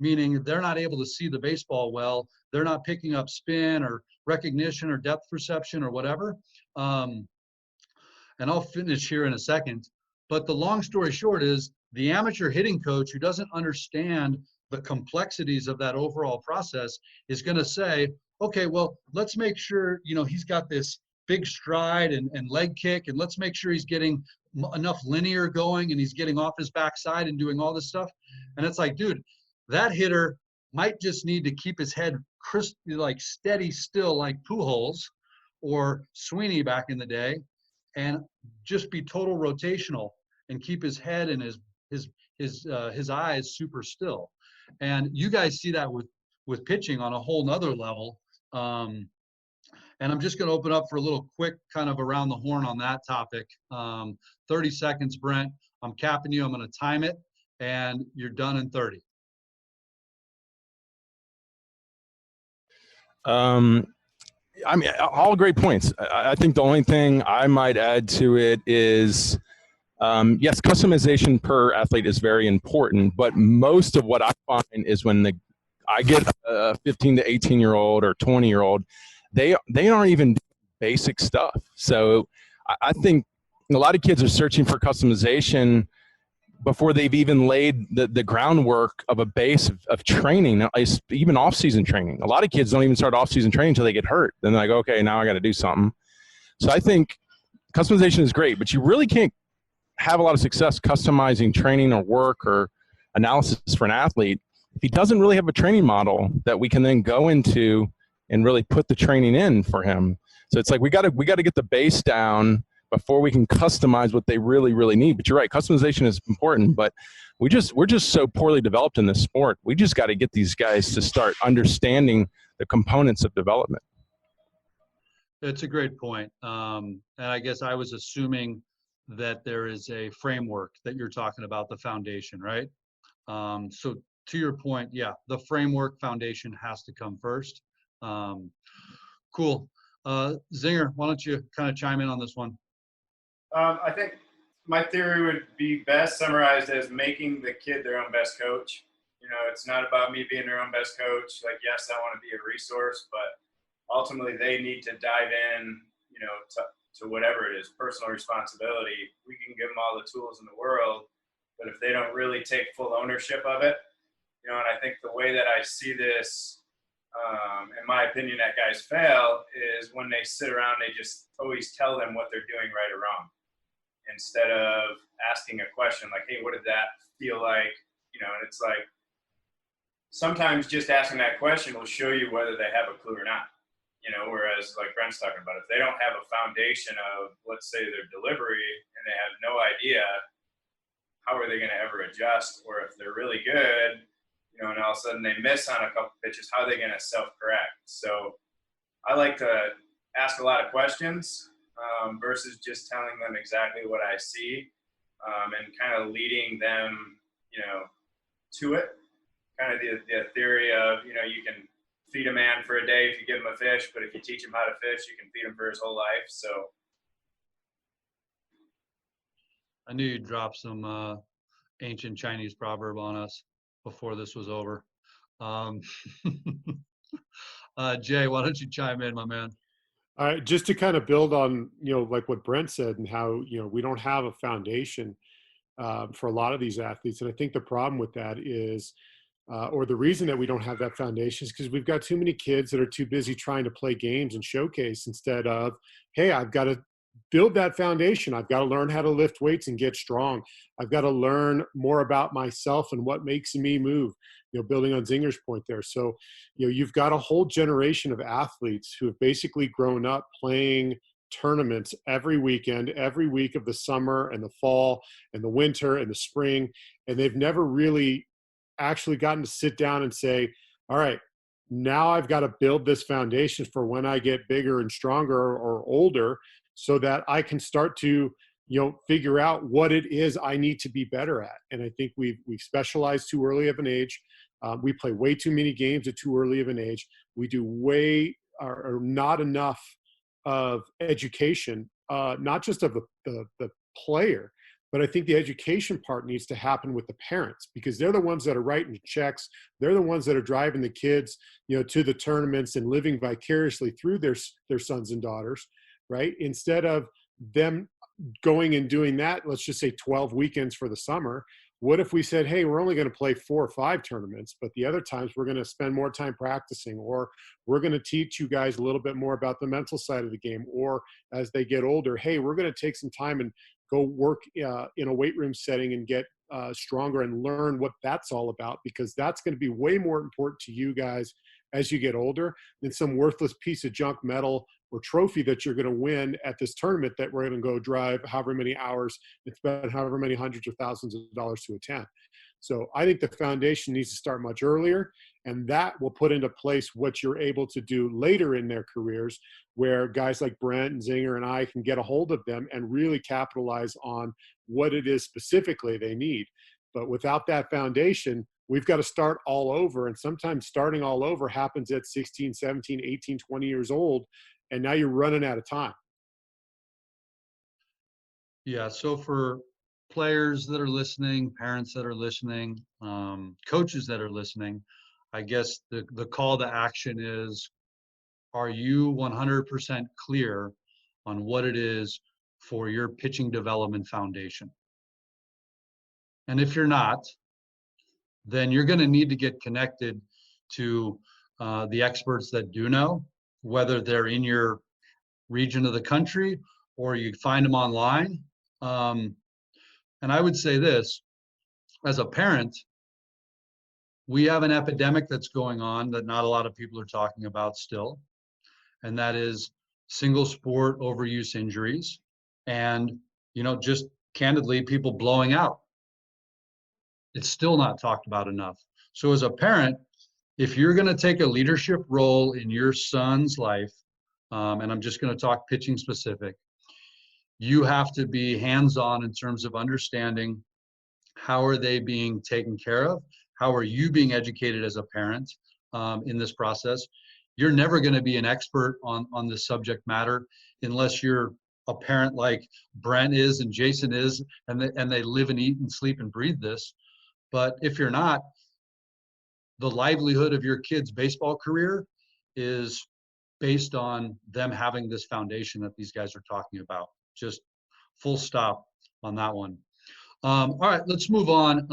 meaning they're not able to see the baseball well, they're not picking up spin or recognition or depth perception or whatever. And I'll finish here in a second. But the long story short is the amateur hitting coach who doesn't understand the complexities of that overall process is going to say, okay, well, let's make sure, he's got this big stride and leg kick, and let's make sure he's getting enough linear going and he's getting off his backside and doing all this stuff. And it's like, dude, that hitter might just need to keep his head steady still like Pujols or Sweeney back in the day, and just be total rotational and keep his head and his eyes super still. And you guys see that with pitching on a whole nother level. And I'm just going to open up for a little quick kind of around the horn on that topic. 30 seconds, Brent. I'm capping you. I'm going to time it, and you're done in 30. I mean, all great points. I think the only thing I might add to it is, yes, customization per athlete is very important, but most of what I find is when I get a 15 to 18-year-old or 20-year-old, they aren't even doing basic stuff. So I think a lot of kids are searching for customization before they've even laid the groundwork of a base of training, even off-season training. A lot of kids don't even start off-season training until they get hurt. Then they're like, okay, now I got to do something. So I think customization is great, but you really can't have a lot of success customizing training or work or analysis for an athlete if he doesn't really have a training model that we can then go into and really put the training in for him. So it's like we got to get the base down before we can customize what they really, really need. But you're right, customization is important, but we're just so poorly developed in this sport. We just got to get these guys to start understanding the components of development. It's a great point. And I guess I was assuming that there is a framework that you're talking about, the foundation, right? So to your point, yeah, the framework foundation has to come first. Cool. Zinger, why don't you kind of chime in on this one? I think my theory would be best summarized as making the kid their own best coach. You know, it's not about me being their own best coach. Like, yes, I want to be a resource, but ultimately they need to dive in, you know, to whatever it is, personal responsibility. We can give them all the tools in the world, but if they don't really take full ownership of it, you know, and I think the way that I see this, in my opinion, that guys fail is when they sit around, they just always tell them what they're doing right or wrong, instead of asking a question like, hey, what did that feel like? You know, and it's like, sometimes just asking that question will show you whether they have a clue or not. You know, whereas like Brent's talking about, if they don't have a foundation of, let's say, their delivery and they have no idea, how are they going to ever adjust? Or if they're really good, you know, and all of a sudden they miss on a couple pitches, how are they going to self-correct? So I like to ask a lot of questions versus just telling them exactly what I see, and kind of leading them, you know, to it. Kind of the theory of, you know, you can feed a man for a day if you give him a fish, but if you teach him how to fish, you can feed him for his whole life. So I knew you'd drop some ancient Chinese proverb on us before this was over. Jay, why don't you chime in, my man? Just to kind of build on, you know, like what Brent said and how, you know, we don't have a foundation for a lot of these athletes. And I think the problem with that is, or the reason that we don't have that foundation is because we've got too many kids that are too busy trying to play games and showcase instead of, hey, I've got to build that foundation. I've got to learn how to lift weights and get strong. I've got to learn more about myself and what makes me move, you know, building on Zinger's point there. So, you know, you've got a whole generation of athletes who have basically grown up playing tournaments every weekend, every week of the summer and the fall and the winter and the spring. And they've never really actually gotten to sit down and say, all right, now I've got to build this foundation for when I get bigger and stronger or older so that I can start to, you know, figure out what it is I need to be better at. And I think we've specialized too early of an age. We play way too many games at too early of an age. We do way or not enough of education, not just of the player, but I think the education part needs to happen with the parents, because they're the ones that are writing checks. They're the ones that are driving the kids, you know, to the tournaments and living vicariously through their sons and daughters, right? Instead of them going and doing that, let's just say 12 weekends for the summer. What if we said, hey, we're only going to play 4 or 5 tournaments, but the other times we're going to spend more time practicing, or we're going to teach you guys a little bit more about the mental side of the game, or as they get older, hey, we're going to take some time and go work in a weight room setting and get stronger and learn what that's all about, because that's going to be way more important to you guys as you get older than some worthless piece of junk metal or trophy that you're going to win at this tournament that we're going to go drive however many hours and spend however many hundreds of thousands of dollars to attend. So I think the foundation needs to start much earlier, and that will put into place what you're able to do later in their careers, where guys like Brent and Zinger and I can get a hold of them and really capitalize on what it is specifically they need. But without that foundation, we've got to start all over. And sometimes starting all over happens at 16, 17, 18, 20 years old. And now you're running out of time. Yeah. So for players that are listening, parents that are listening, coaches that are listening, I guess the call to action is, are you 100% clear on what it is for your pitching development foundation? And if you're not, then you're going to need to get connected to the experts that do know, whether they're in your region of the country or you find them online. And I would say this, as a parent, we have an epidemic that's going on that not a lot of people are talking about still, and that is single sport overuse injuries and, just candidly, people blowing out. It's still not talked about enough. So as a parent, if you're going to take a leadership role in your son's life, and I'm just going to talk pitching specific, you have to be hands-on in terms of understanding how are they being taken care of, how are you being educated as a parent in this process. You're never going to be an expert on this subject matter unless you're a parent like Brent is and Jason is, and they live and eat and sleep and breathe this. But if you're not, the livelihood of your kid's baseball career is based on them having this foundation that these guys are talking about. Just full stop on that one. All right, let's move on.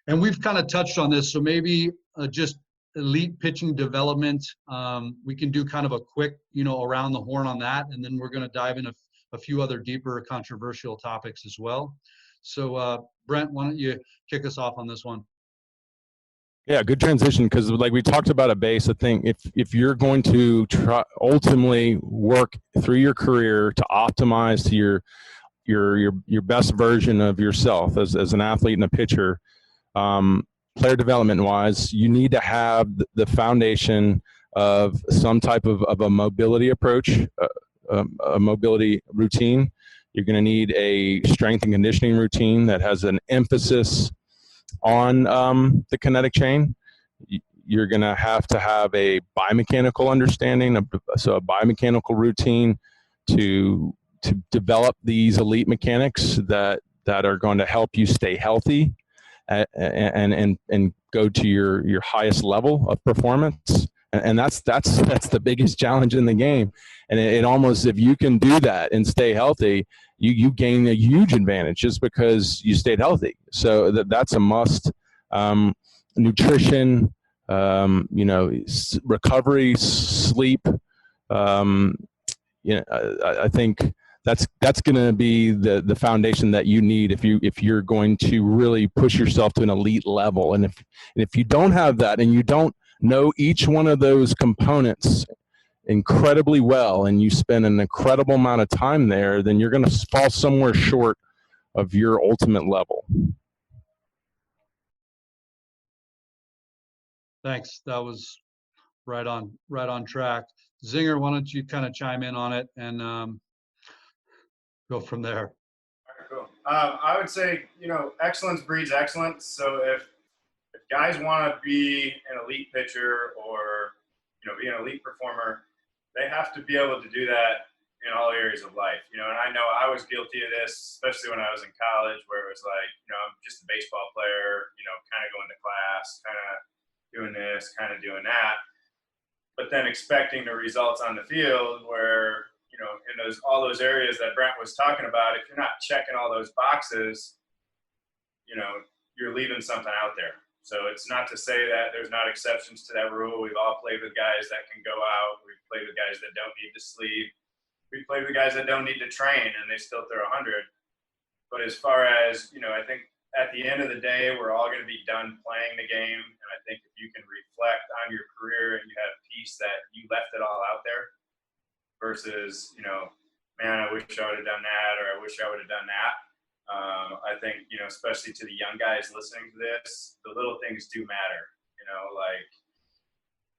And we've kind of touched on this, so maybe just elite pitching development. We can do kind of a quick, around the horn on that, and then we're going to dive in a few other deeper controversial topics as well. So Brent, why don't you kick us off on this one? Yeah, good transition, because like we talked about a base. I think if you're going to try ultimately work through your career to optimize to your best version of yourself as an athlete and a pitcher, player development wise, you need to have the foundation of some type of a mobility approach, a mobility routine. You're going to need a strength and conditioning routine that has an emphasis on the kinetic chain. You're going to have a biomechanical understanding, so a biomechanical routine to develop these elite mechanics that are going to help you stay healthy and go to your highest level of performance. And that's the biggest challenge in the game. And it almost, if you can do that and stay healthy, you gain a huge advantage just because you stayed healthy. So that's a must. Nutrition, recovery, sleep. I think that's going to be the foundation that you need if you're going to really push yourself to an elite level. And if you don't have that, and you don't know each one of those components incredibly well, and you spend an incredible amount of time there, then you're going to fall somewhere short of your ultimate level. Thanks. That was right on track. Zinger, why don't you kind of chime in on it and go from there? All right, cool. I would say, excellence breeds excellence. So if guys want to be an elite pitcher or, be an elite performer, they have to be able to do that in all areas of life. And I know I was guilty of this, especially when I was in college, where it was like, I'm just a baseball player, kind of going to class, kind of doing this, kind of doing that. But then expecting the results on the field where, in all those areas that Brent was talking about, if you're not checking all those boxes, you're leaving something out there. So it's not to say that there's not exceptions to that rule. We've all played with guys that can go out. We've played with guys that don't need to sleep. We've played with guys that don't need to train and they still throw 100. But as far as, I think at the end of the day, we're all going to be done playing the game. And I think if you can reflect on your career and you have peace that you left it all out there versus, you know, man, I wish I would have done that, or I wish I would have done that. I think, you know, especially to the young guys listening to this, the little things do matter, you know, like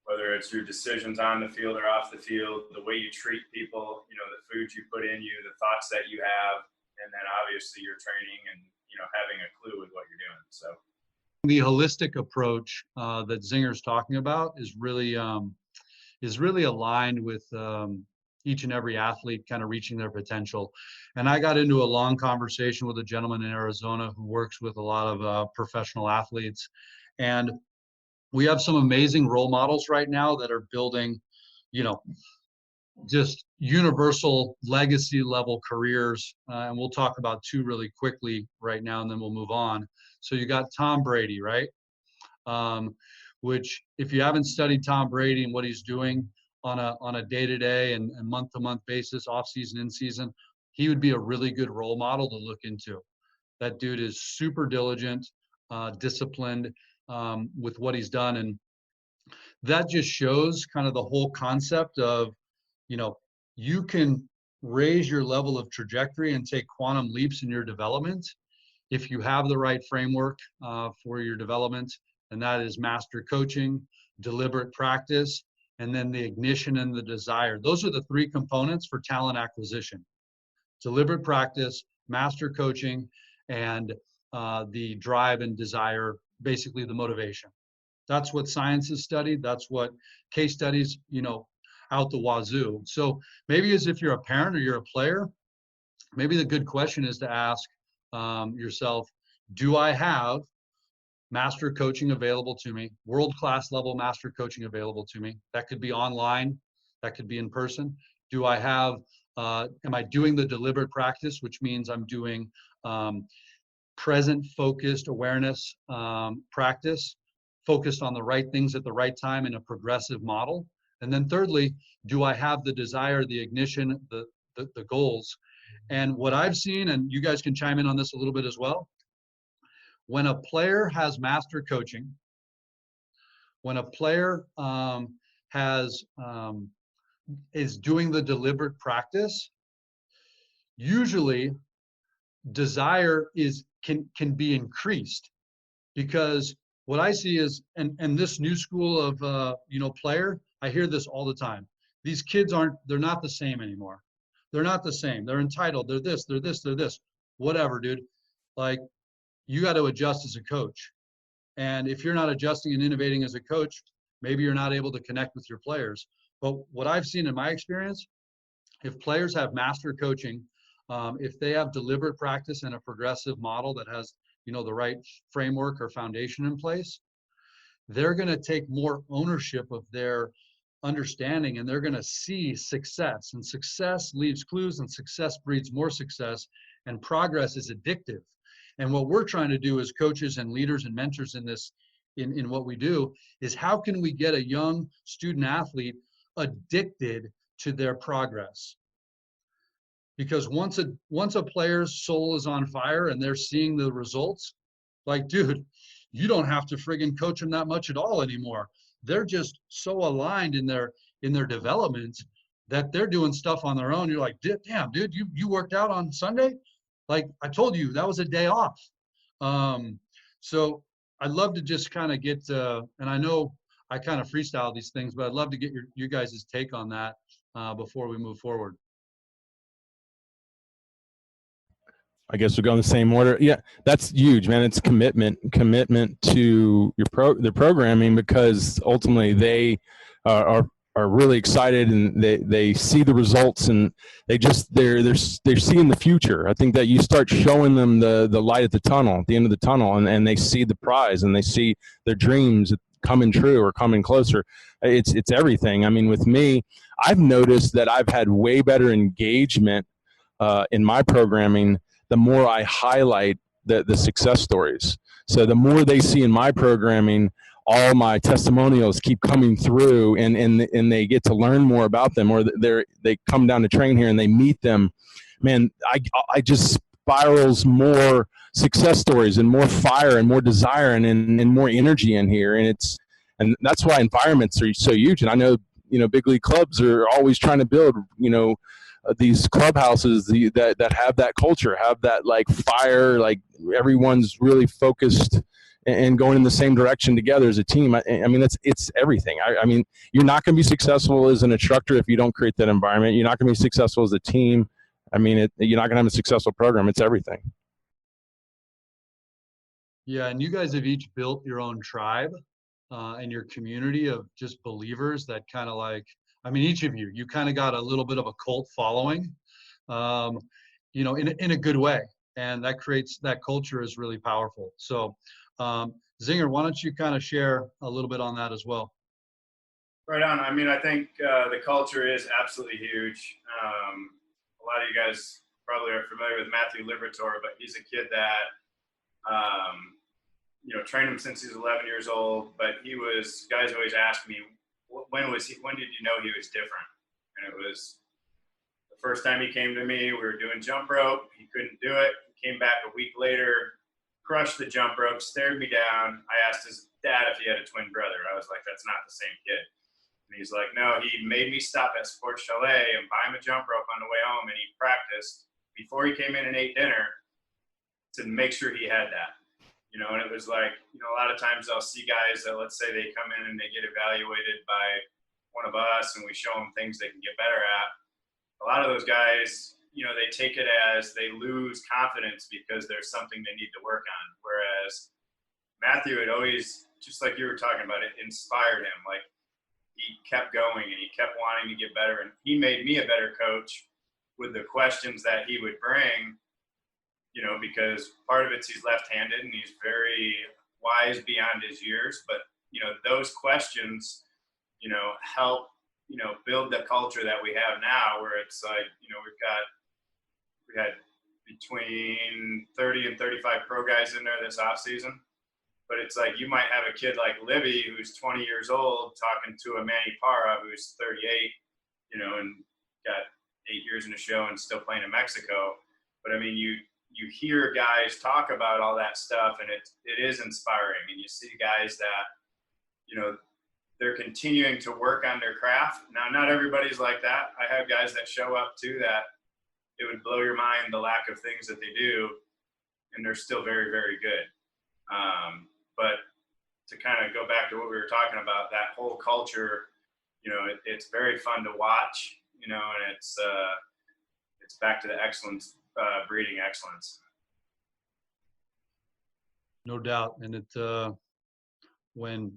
whether it's your decisions on the field or off the field, the way you treat people, you know, the food you put in you, the thoughts that you have, and then obviously your training and, you know, having a clue with what you're doing. So the holistic approach that Zinger's talking about is really aligned with each and every athlete kind of reaching their potential. And I got into a long conversation with a gentleman in Arizona who works with a lot of professional athletes. And we have some amazing role models right now that are building, you know, just universal legacy level careers. And we'll talk about two really quickly right now, and then we'll move on. So you got Tom Brady, right? Which if you haven't studied Tom Brady and what he's doing on a day-to-day and month-to-month basis, off-season, in-season, he would be a really good role model to look into. That dude is super diligent, disciplined with what he's done. And that just shows kind of the whole concept of, you know, you can raise your level of trajectory and take quantum leaps in your development if you have the right framework for your development. And that is master coaching, deliberate practice, and then the ignition and the desire. Those are the three components for talent acquisition: deliberate practice, master coaching, and the drive and desire, basically the motivation. That's what science has studied. That's what case studies, you know, out the wazoo. So maybe as if you're a parent or you're a player, maybe the good question is to ask yourself, do I have master coaching available to me, world-class level master coaching available to me? That could be online, that could be in person. Do I have, am I doing the deliberate practice, which means I'm doing present focused awareness practice, focused on the right things at the right time in a progressive model? And then thirdly, do I have the desire, the ignition, the goals? And what I've seen, and you guys can chime in on this a little bit as well, when a player has master coaching, when a player is doing the deliberate practice, usually desire can be increased, because what I see is, and this new school of you know, player, I hear this all the time. These kids they're not the same anymore. They're not the same. They're entitled. They're this, they're this, they're this. Whatever, dude. Like, you got to adjust as a coach. And if you're not adjusting and innovating as a coach, maybe you're not able to connect with your players. But what I've seen in my experience, if players have master coaching, if they have deliberate practice and a progressive model that has, you know, the right framework or foundation in place, they're going to take more ownership of their understanding, and they're going to see success. And success leaves clues, and success breeds more success, and progress is addictive. And what we're trying to do as coaches and leaders and mentors in this, in what we do, is how can we get a young student athlete addicted to their progress? Because once a player's soul is on fire and they're seeing the results, like, dude, you don't have to friggin' coach them that much at all anymore. They're just so aligned in their development that they're doing stuff on their own. You're like, damn, dude, you worked out on Sunday? Like, I told you, that was a day off. So I'd love to just kind of get, and I know I kind of freestyle these things, but I'd love to get you guys' take on that before we move forward. I guess we'll go in the same order. Yeah, that's huge, man. It's commitment to the programming, because ultimately they are really excited, and they see the results, and they're seeing the future. I think that you start showing them the light at the end of the tunnel, and they see the prize, and they see their dreams coming true or coming closer. It's everything. I mean, with me, I've noticed that I've had way better engagement in my programming the more I highlight the success stories. So the more they see in my programming, all my testimonials keep coming through, and they get to learn more about them, or they come down to train here and they meet them. Man, I just spirals more success stories and more fire and more desire and more energy in here. And that's why environments are so huge. And I know big league clubs are always trying to build, these clubhouses that have that culture, have that like fire, like everyone's really focused and going in the same direction together as a team. I mean, it's everything. I mean, you're not going to be successful as an instructor if you don't create that environment. You're not going to be successful as a team. I mean, you're not going to have a successful program. It's everything. Yeah, and you guys have each built your own tribe and your community of just believers that kind of like, I mean, each of you kind of got a little bit of a cult following, in a good way. And that creates, that culture is really powerful. So Zinger, why don't you kind of share a little bit on that as well? Right on. I mean, I think the culture is absolutely huge. A lot of you guys probably are familiar with Matthew Liberatore, but he's a kid that, trained him since he was 11 years old. But guys always ask me, when did you know he was different? And it was the first time he came to me, we were doing jump rope. He couldn't do it. He came back a week later, crushed the jump rope, stared me down. I asked his dad if he had a twin brother. I was like, that's not the same kid. And he's like, no, he made me stop at Sports Chalet and buy him a jump rope on the way home. And he practiced before he came in and ate dinner to make sure he had that. And it was like, a lot of times I'll see guys that, let's say they come in and they get evaluated by one of us and we show them things they can get better at. A lot of those guys, they take it as they lose confidence because there's something they need to work on. Whereas Matthew had always, just like you were talking about, it inspired him. Like, he kept going and he kept wanting to get better. And he made me a better coach with the questions that he would bring, because part of it's he's left-handed and he's very wise beyond his years. But, those questions, help, build the culture that we have now, where it's like, we had between 30 and 35 pro guys in there this off season. But it's like, you might have a kid like Libby, who's 20 years old, talking to a Manny Parra, who's 38, and got 8 years in the show and still playing in Mexico. But I mean, you hear guys talk about all that stuff, and it is inspiring. And you see guys that, they're continuing to work on their craft. Now, not everybody's like that. I have guys that show up too that it would blow your mind, the lack of things that they do, and they're still very, very good. But to kind of go back to what we were talking about, that whole culture, it's very fun to watch, and it's back to the excellence, breeding excellence. No doubt. And when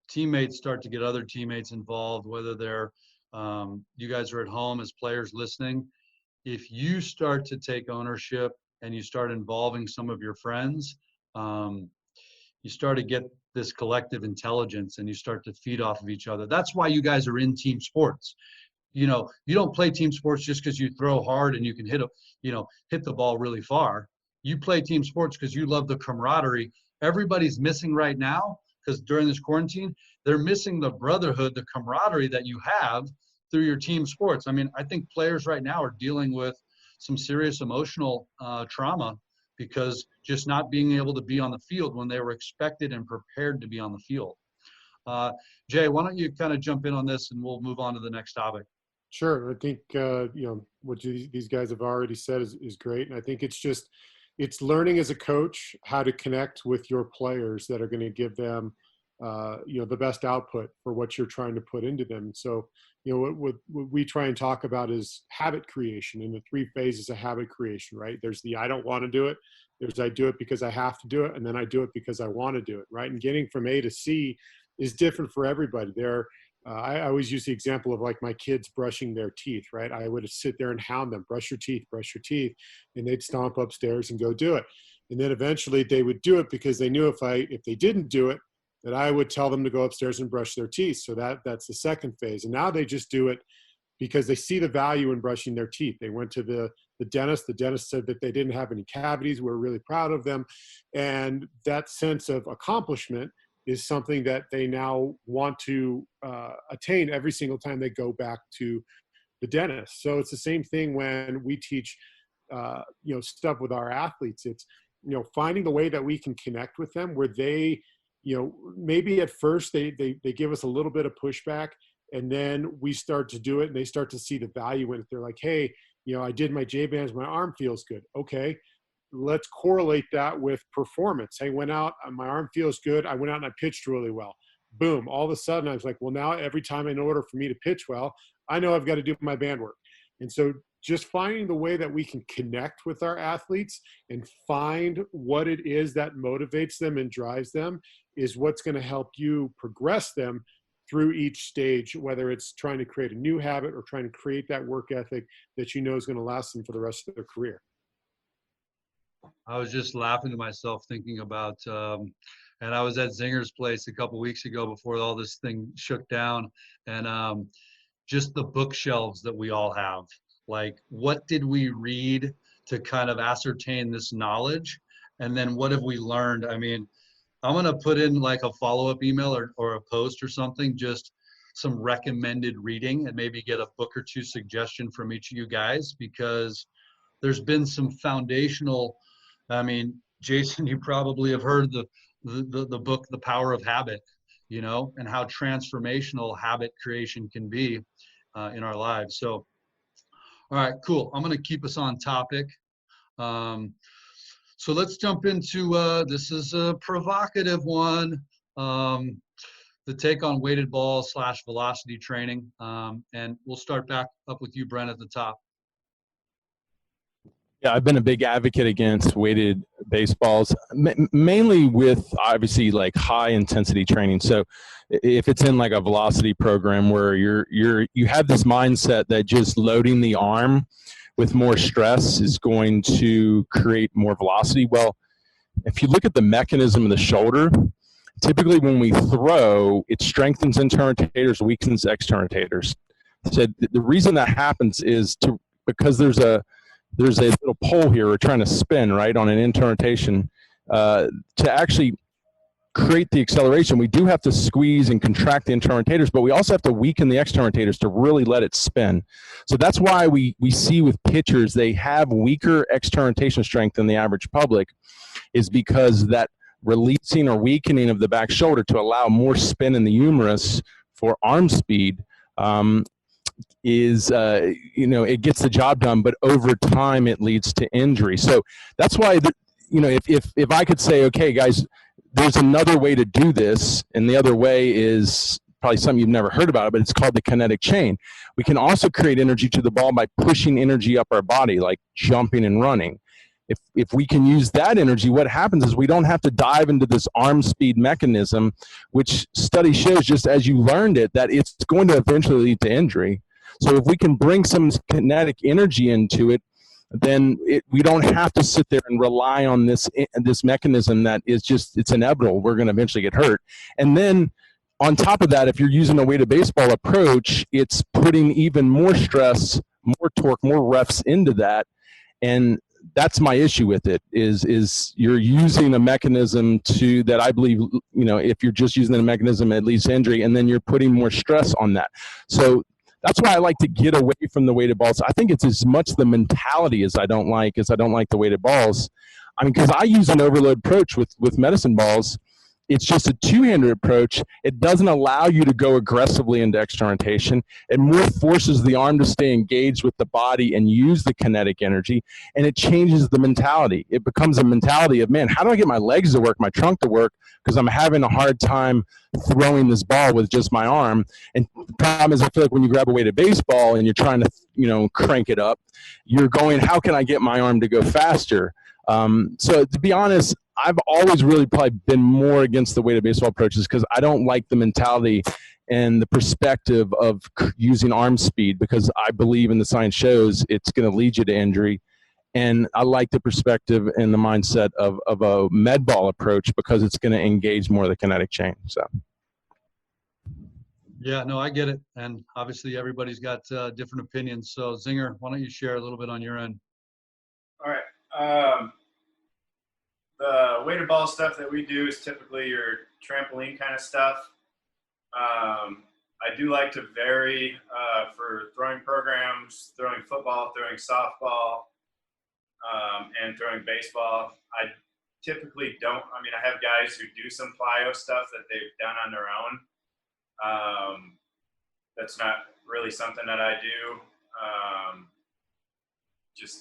teammates start to get other teammates involved, whether they're, you guys are at home as players listening, if you start to take ownership and you start involving some of your friends, you start to get this collective intelligence and you start to feed off of each other. That's why you guys are in team sports. You don't play team sports just because you throw hard and you can hit the ball really far. You play team sports because you love the camaraderie. Everybody's missing right now, because during this quarantine, they're missing the brotherhood, the camaraderie that you have through your team sports. I mean, I think players right now are dealing with some serious emotional trauma because just not being able to be on the field when they were expected and prepared to be on the field. Jay, why don't you kind of jump in on this and we'll move on to the next topic. Sure. I think, what these guys have already said is great. And I think it's learning as a coach how to connect with your players that are going to give them, the best output for what you're trying to put into them. So, what we try and talk about is habit creation, and the 3 phases of habit creation, right? There's the I don't want to do it. There's I do it because I have to do it. And then I do it because I want to do it, right? And getting from A to C is different for everybody. I always use the example of like my kids brushing their teeth, right? I would sit there and hound them, brush your teeth, and they'd stomp upstairs and go do it. And then eventually they would do it because they knew if they didn't do it, that I would tell them to go upstairs and brush their teeth. So that's the second phase. And now they just do it because they see the value in brushing their teeth. They went to the dentist. The dentist said that they didn't have any cavities. We're really proud of them. And that sense of accomplishment is something that they now want to attain every single time they go back to the dentist. So it's the same thing when we teach, stuff with our athletes. It's, finding the way that we can connect with them where they, maybe at first they give us a little bit of pushback, And then we start to do it and they start to see the value in it. They're like, hey, I did my J-bands, my arm feels good. Okay, let's correlate that with performance. I went out, my arm feels good. I went out and I pitched really well. Boom. All of a sudden I was like, well, now every time in order for me to pitch well, I know I've got to do my band work. And so just finding the way that we can connect with our athletes and find what it is that motivates them and drives them is what's going to help you progress them through each stage, whether it's trying to create a new habit or trying to create that work ethic that is going to last them for the rest of their career. I was just laughing to myself thinking about, and I was at Zinger's place a couple weeks ago before all this thing shook down, and just the bookshelves that we all have. Like, what did we read to kind of ascertain this knowledge? And then what have we learned? I mean, I'm going to put in like a follow-up email or a post or something, just some recommended reading, and maybe get a book or two suggestion from each of you guys, because there's been some foundational, I mean, Jason, you probably have heard the book, The Power of Habit, and how transformational habit creation can be in our lives. So, all right, cool. I'm going to keep us on topic. So let's jump into, this is a provocative one, the take on weighted ball / velocity training. And we'll start back up with you, Brent, at the top. Yeah, I've been a big advocate against weighted baseballs, mainly with obviously like high intensity training. So if it's in like a velocity program where you have this mindset that just loading the arm with more stress is going to create more velocity. Well, if you look at the mechanism of the shoulder, typically when we throw, it strengthens internal rotators, weakens external rotators. So the reason that happens is because there's a little pole here we're trying to spin, right, on an internal rotation. To actually create the acceleration, we do have to squeeze and contract the internal rotators, but we also have to weaken the external rotators to really let it spin. So that's why we see with pitchers, they have weaker external rotation strength than the average public, is because that releasing or weakening of the back shoulder to allow more spin in the humerus for arm speed is, it gets the job done, but over time it leads to injury. So that's why, if I could say, okay, guys, there's another way to do this, and the other way is probably something you've never heard about, but it's called the kinetic chain. We can also create energy to the ball by pushing energy up our body, like jumping and running. If we can use that energy, what happens is we don't have to dive into this arm speed mechanism, which study shows, just as you learned it, that it's going to eventually lead to injury. So if we can bring some kinetic energy into it, then we don't have to sit there and rely on this mechanism that is just, it's inevitable. We're going to eventually get hurt. And then on top of that, if you're using a weighted baseball approach, it's putting even more stress, more torque, more reps into that. And that's my issue with it, is you're using a mechanism that I believe, if you're just using a mechanism, it leads to injury, and then you're putting more stress on that. So that's why I like to get away from the weighted balls. I think it's as much the mentality as I don't like the weighted balls. I mean, because I use an overload approach with medicine balls. It's just a two-handed approach. It doesn't allow you to go aggressively into external rotation. It more forces the arm to stay engaged with the body and use the kinetic energy, and it changes the mentality. It becomes a mentality of, man, how do I get my legs to work, my trunk to work, because I'm having a hard time throwing this ball with just my arm. And the problem is, I feel like when you grab a weighted baseball and you're trying to, crank it up, you're going, how can I get my arm to go faster? So to be honest, I've always really probably been more against the weighted baseball approaches, because I don't like the mentality and the perspective of using arm speed, because I believe, in the science shows, it's going to lead you to injury. And I like the perspective and the mindset of a med ball approach, because it's going to engage more of the kinetic chain. So. Yeah, no, I get it. And obviously everybody's got different opinions. So Zinger, why don't you share a little bit on your end? All right. The weighted ball stuff that we do is typically your trampoline kind of stuff. I do like to vary for throwing programs, throwing football, throwing softball, and throwing baseball. I typically don't. I mean, I have guys who do some plyo stuff that they've done on their own. that's not really something that I do.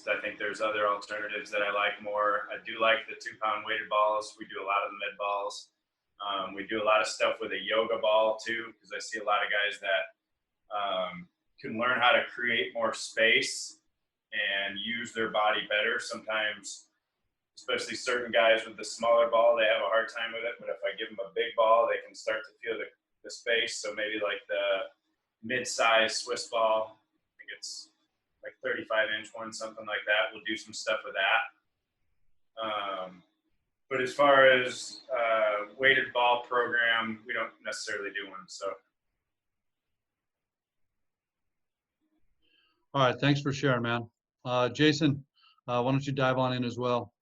I think there's other alternatives that I like more. I do like the 2-pound weighted balls. We do a lot of the med balls. We do a lot of stuff with a yoga ball too, because I see a lot of guys that can learn how to create more space and use their body better. Sometimes, especially certain guys with the smaller ball, they have a hard time with it. But if I give them a big ball, they can start to feel the space. So maybe like the mid-size Swiss ball, I think it's like 35-inch one, something like that. We'll do some stuff with that. But as far as weighted ball program, we don't necessarily do one. So. All right, thanks for sharing, man. Jason, why don't you dive on in as well?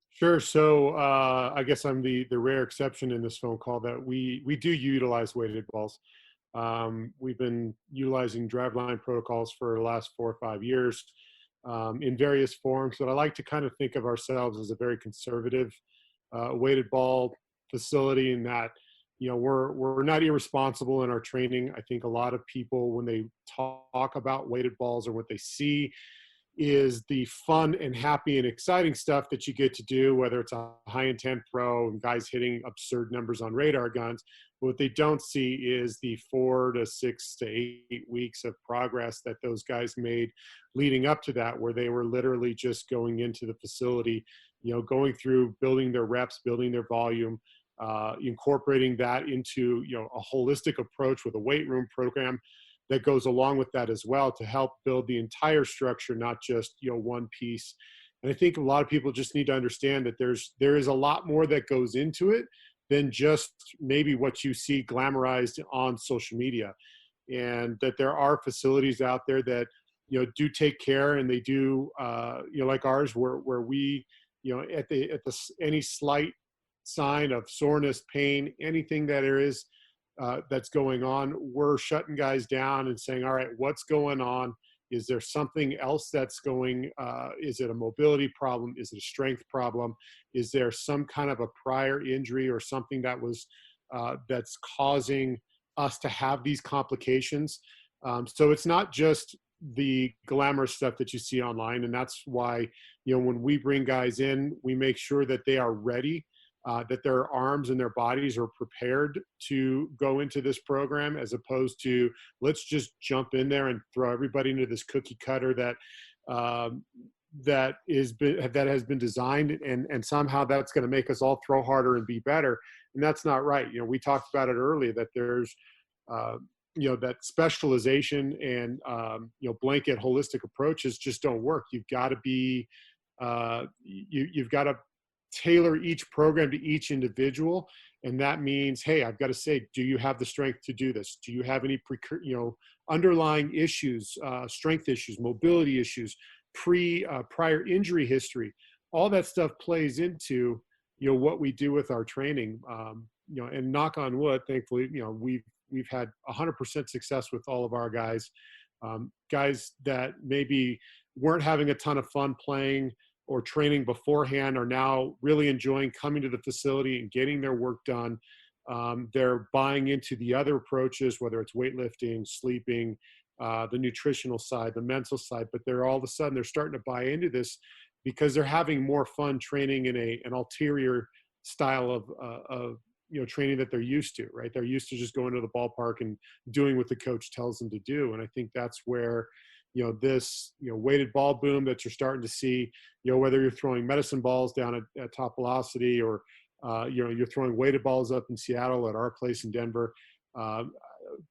Sure. So I guess I'm the rare exception in this phone call that we do utilize weighted balls. We've been utilizing driveline protocols for the last 4 or 5 years in various forms, but I like to kind of think of ourselves as a very conservative weighted ball facility, in that, you know, we're not irresponsible in our training. I think a lot of people, when they talk about weighted balls, or what they see is the fun and happy and exciting stuff that you get to do, whether it's a high intent throw and guys hitting absurd numbers on radar guns. But what they don't see is the 4 to 6 to 8 weeks of progress that those guys made leading up to that, where they were literally just going into the facility, you know, going through building their reps, building their volume, incorporating that into, you know, a holistic approach with a weight room program that goes along with that as well, to help build the entire structure, not just, you know, one piece. And I think a lot of people just need to understand that there is a lot more that goes into it than just maybe what you see glamorized on social media, and that there are facilities out there that, you know, do take care, and they do, you know, like ours, where we, you know, at the any slight sign of soreness, pain, anything that there is that's going on, we're shutting guys down and saying, all right, what's going on? Is there something else that's going, is it a mobility problem? Is it a strength problem? Is there some kind of a prior injury or something that was, that's causing us to have these complications? So it's not just the glamorous stuff that you see online. And that's why, you know, when we bring guys in, we make sure that they are ready, that their arms and their bodies are prepared to go into this program, as opposed to let's just jump in there and throw everybody into this cookie cutter that has been designed, and somehow that's going to make us all throw harder and be better. And that's not right. You know, we talked about it earlier, that there's you know, that specialization and you know, blanket holistic approaches just don't work. You've got to be you've got to tailor each program to each individual. And that means, hey, I've got to say, do you have the strength to do this? Do you have any you know, underlying issues, strength issues, mobility issues, prior injury history? All that stuff plays into, you know, what we do with our training. You know, and knock on wood, thankfully, you know, we've had 100% success with all of our guys. Guys that maybe weren't having a ton of fun playing or training beforehand are now really enjoying coming to the facility and getting their work done. They're buying into the other approaches, whether it's weightlifting, sleeping, the nutritional side, the mental side, but they're all of a sudden, they're starting to buy into this because they're having more fun training in an ulterior style of you know, training that they're used to, right? They're used to just going to the ballpark and doing what the coach tells them to do. And I think that's where, you know, this, you know, weighted ball boom that you're starting to see, you know, whether you're throwing medicine balls down at Top Velocity, or, you know, you're throwing weighted balls up in Seattle at our place in Denver,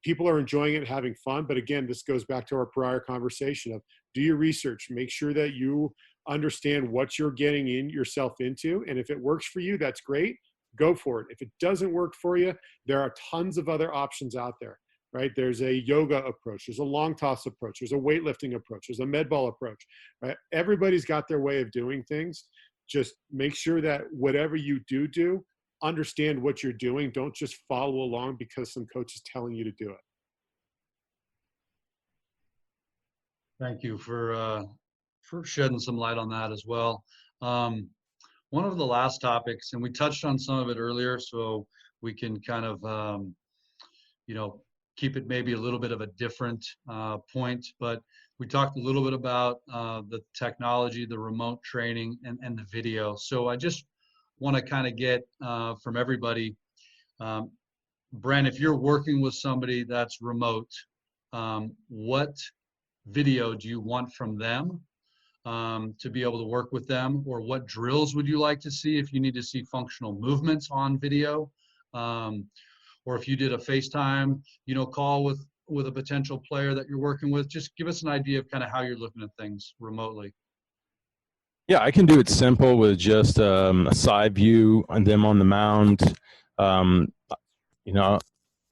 people are enjoying it, having fun. But again, this goes back to our prior conversation of, do your research, make sure that you understand what you're getting yourself into. And if it works for you, that's great. Go for it. If it doesn't work for you, there are tons of other options out there. Right? There's a yoga approach. There's a long toss approach. There's a weightlifting approach. There's a med ball approach. Right? Everybody's got their way of doing things. Just make sure that whatever you do, understand what you're doing. Don't just follow along because some coach is telling you to do it. Thank you for shedding some light on that as well. One of the last topics, and we touched on some of it earlier, so we can kind of, you know, keep it maybe a little bit of a different point. But we talked a little bit about the technology, the remote training, and the video. So I just want to kind of get from everybody, Brent, if you're working with somebody that's remote, what video do you want from them to be able to work with them? Or what drills would you like to see if you need to see functional movements on video? Or if you did a FaceTime, call with a potential player that you're working with, just give us an idea of kind of how you're looking at things remotely. Yeah, I can do it simple with just a side view on them on the mound.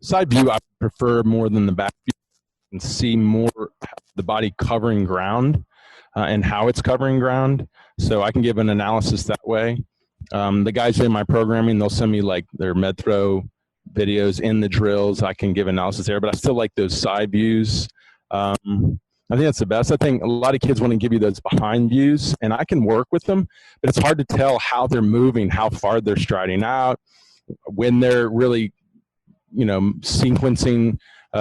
Side view I prefer more than the back view, and see more the body covering ground and how it's covering ground. So I can give an analysis that way. The guys in my programming, they'll send me like their med throw videos in the drills. I can give analysis there, but I still like those side views. I think that's the best. I think a lot of kids want to give you those behind views, and I can work with them, but it's hard to tell how they're moving, how far they're striding out, when they're really, sequencing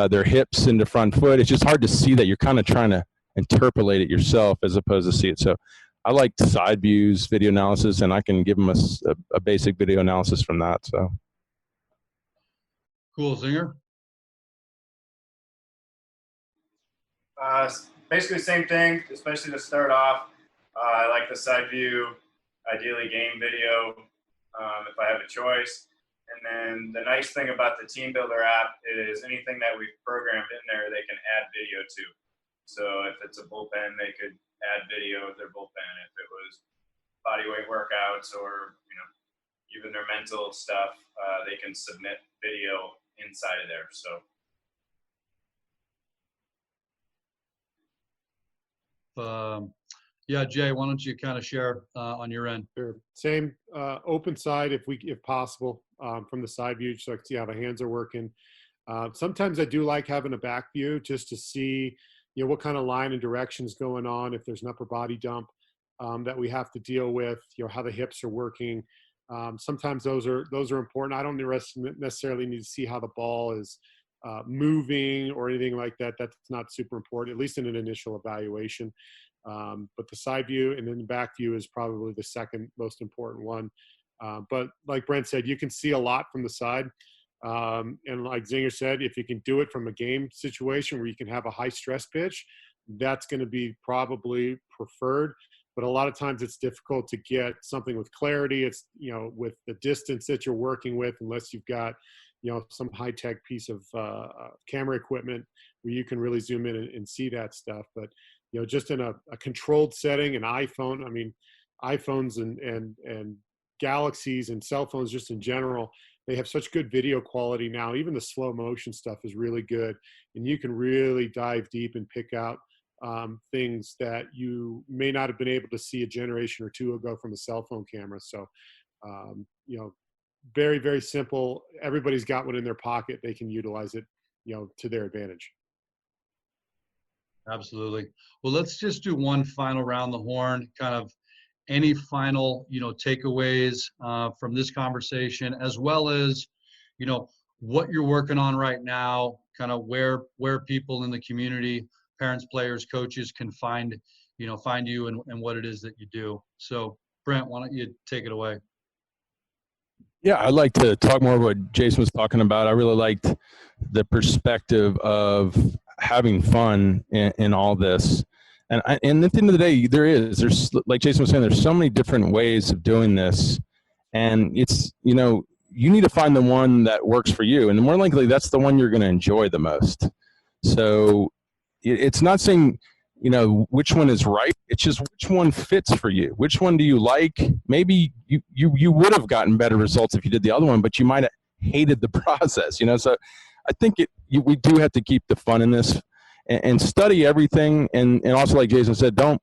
their hips into front foot. It's just hard to see that. You're kind of trying to interpolate it yourself as opposed to see it. So I like side views, video analysis, and I can give them a basic video analysis from that. So cool. Zinger? Basically the same thing, especially to start off. I like the side view, ideally game video, if I have a choice. And then the nice thing about the Team Builder app is anything that we've programmed in there, they can add video to. So if it's a bullpen, they could add video of their bullpen. If it was bodyweight workouts or, even their mental stuff, they can submit video inside of there. So. Yeah, Jay, why don't you kind of share on your end? Sure. Same open side if possible, from the side view, so I can see how the hands are working. Sometimes I do like having a back view just to see, what kind of line and direction is going on. If there's an upper body dump that we have to deal with, how the hips are working. Sometimes those are important. I don't necessarily need to see how the ball is moving or anything like that. That's not super important, at least in an initial evaluation. But the side view and then the back view is probably the second most important one. But like Brent said, you can see a lot from the side. And like Zinger said, if you can do it from a game situation where you can have a high stress pitch, that's going to be probably preferred. But a lot of times it's difficult to get something with clarity. It's, with the distance that you're working with, unless you've got, some high-tech piece of camera equipment where you can really zoom in and see that stuff. But, just in a controlled setting, an iPhone, iPhones and Galaxies and cell phones just in general, they have such good video quality now. Even the slow motion stuff is really good. And you can really dive deep and pick out things that you may not have been able to see a generation or two ago from a cell phone camera. So, very, very simple. Everybody's got one in their pocket. They can utilize it, to their advantage. Absolutely. Well, let's just do one final round the horn, kind of any final, takeaways from this conversation, as well as, what you're working on right now, kind of where people in the community, parents, players, coaches can find you and what it is that you do. So Brent, why don't you take it away? Yeah, I'd like to talk more about what Jason was talking about. I really liked the perspective of having fun in all this. And at the end of the day, there's like Jason was saying, there's so many different ways of doing this. And it's, you need to find the one that works for you. And more likely, that's the one you're going to enjoy the most. So it's not saying, which one is right. It's just which one fits for you. Which one do you like? Maybe you would have gotten better results if you did the other one, but you might have hated the process, So I think we do have to keep the fun in this and study everything. And also, like Jason said, don't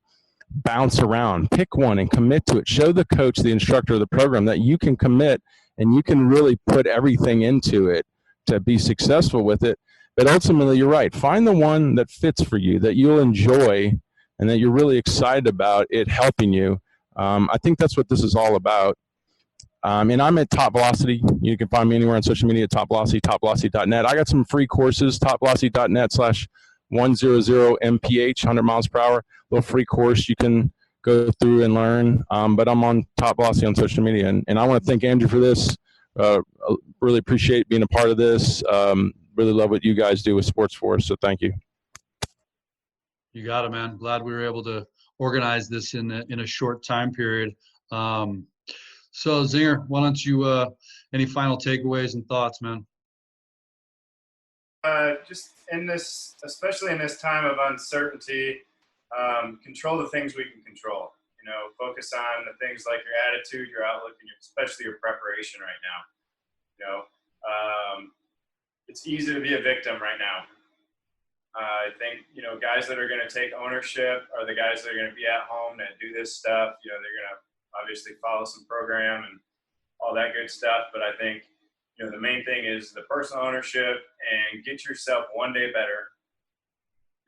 bounce around. Pick one and commit to it. Show the coach, the instructor of the program that you can commit and you can really put everything into it to be successful with it. But ultimately, you're right. Find the one that fits for you, that you'll enjoy, and that you're really excited about it helping you. I think that's what this is all about. And I'm at Top Velocity. You can find me anywhere on social media at TopVelocity, TopVelocity.net. I got some free courses, TopVelocity.net/100 mph, 100 miles per hour. Little free course you can go through and learn. But I'm on Top Velocity on social media. And I want to thank Andrew for this. Really appreciate being a part of this. Really love what you guys do with SportsForce, so thank you. You got it, man. Glad we were able to organize this in a short time period. So Zinger, why don't you, any final takeaways and thoughts, man? Just in this, especially in this time of uncertainty, control the things we can control. You know, focus on the things like your attitude, your outlook, and especially your preparation right now. You know, it's easy to be a victim right now. I think, you know, guys that are going to take ownership are the guys that are going to be at home that do this stuff. You know, they're going to obviously follow some program and all that good stuff. But I think, you know, the main thing is the personal ownership and get yourself one day better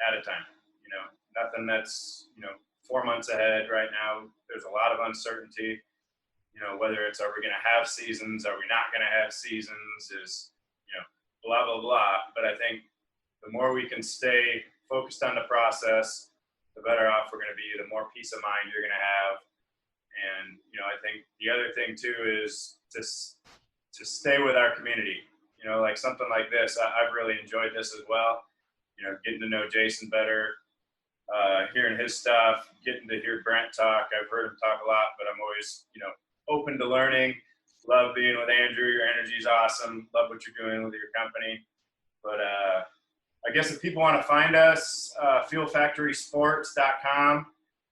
at a time. You know, nothing that's, you know, 4 months ahead right now. There's a lot of uncertainty, you know, whether it's, are we going to have seasons? Are we not going to have seasons? Is, you know, blah, blah, blah. But I think the more we can stay focused on the process, the better off we're going to be, the more peace of mind you're going to have. And, you know, I think the other thing too is to stay with our community. You know, like something like this, I've really enjoyed this as well. You know, getting to know Jason better, hearing his stuff, getting to hear Brent talk. I've heard him talk a lot, but I'm always, you know, open to learning. Love being with Andrew. Your energy is awesome. Love what you're doing with your company. But I guess if people want to find us, fuelfactorysports.com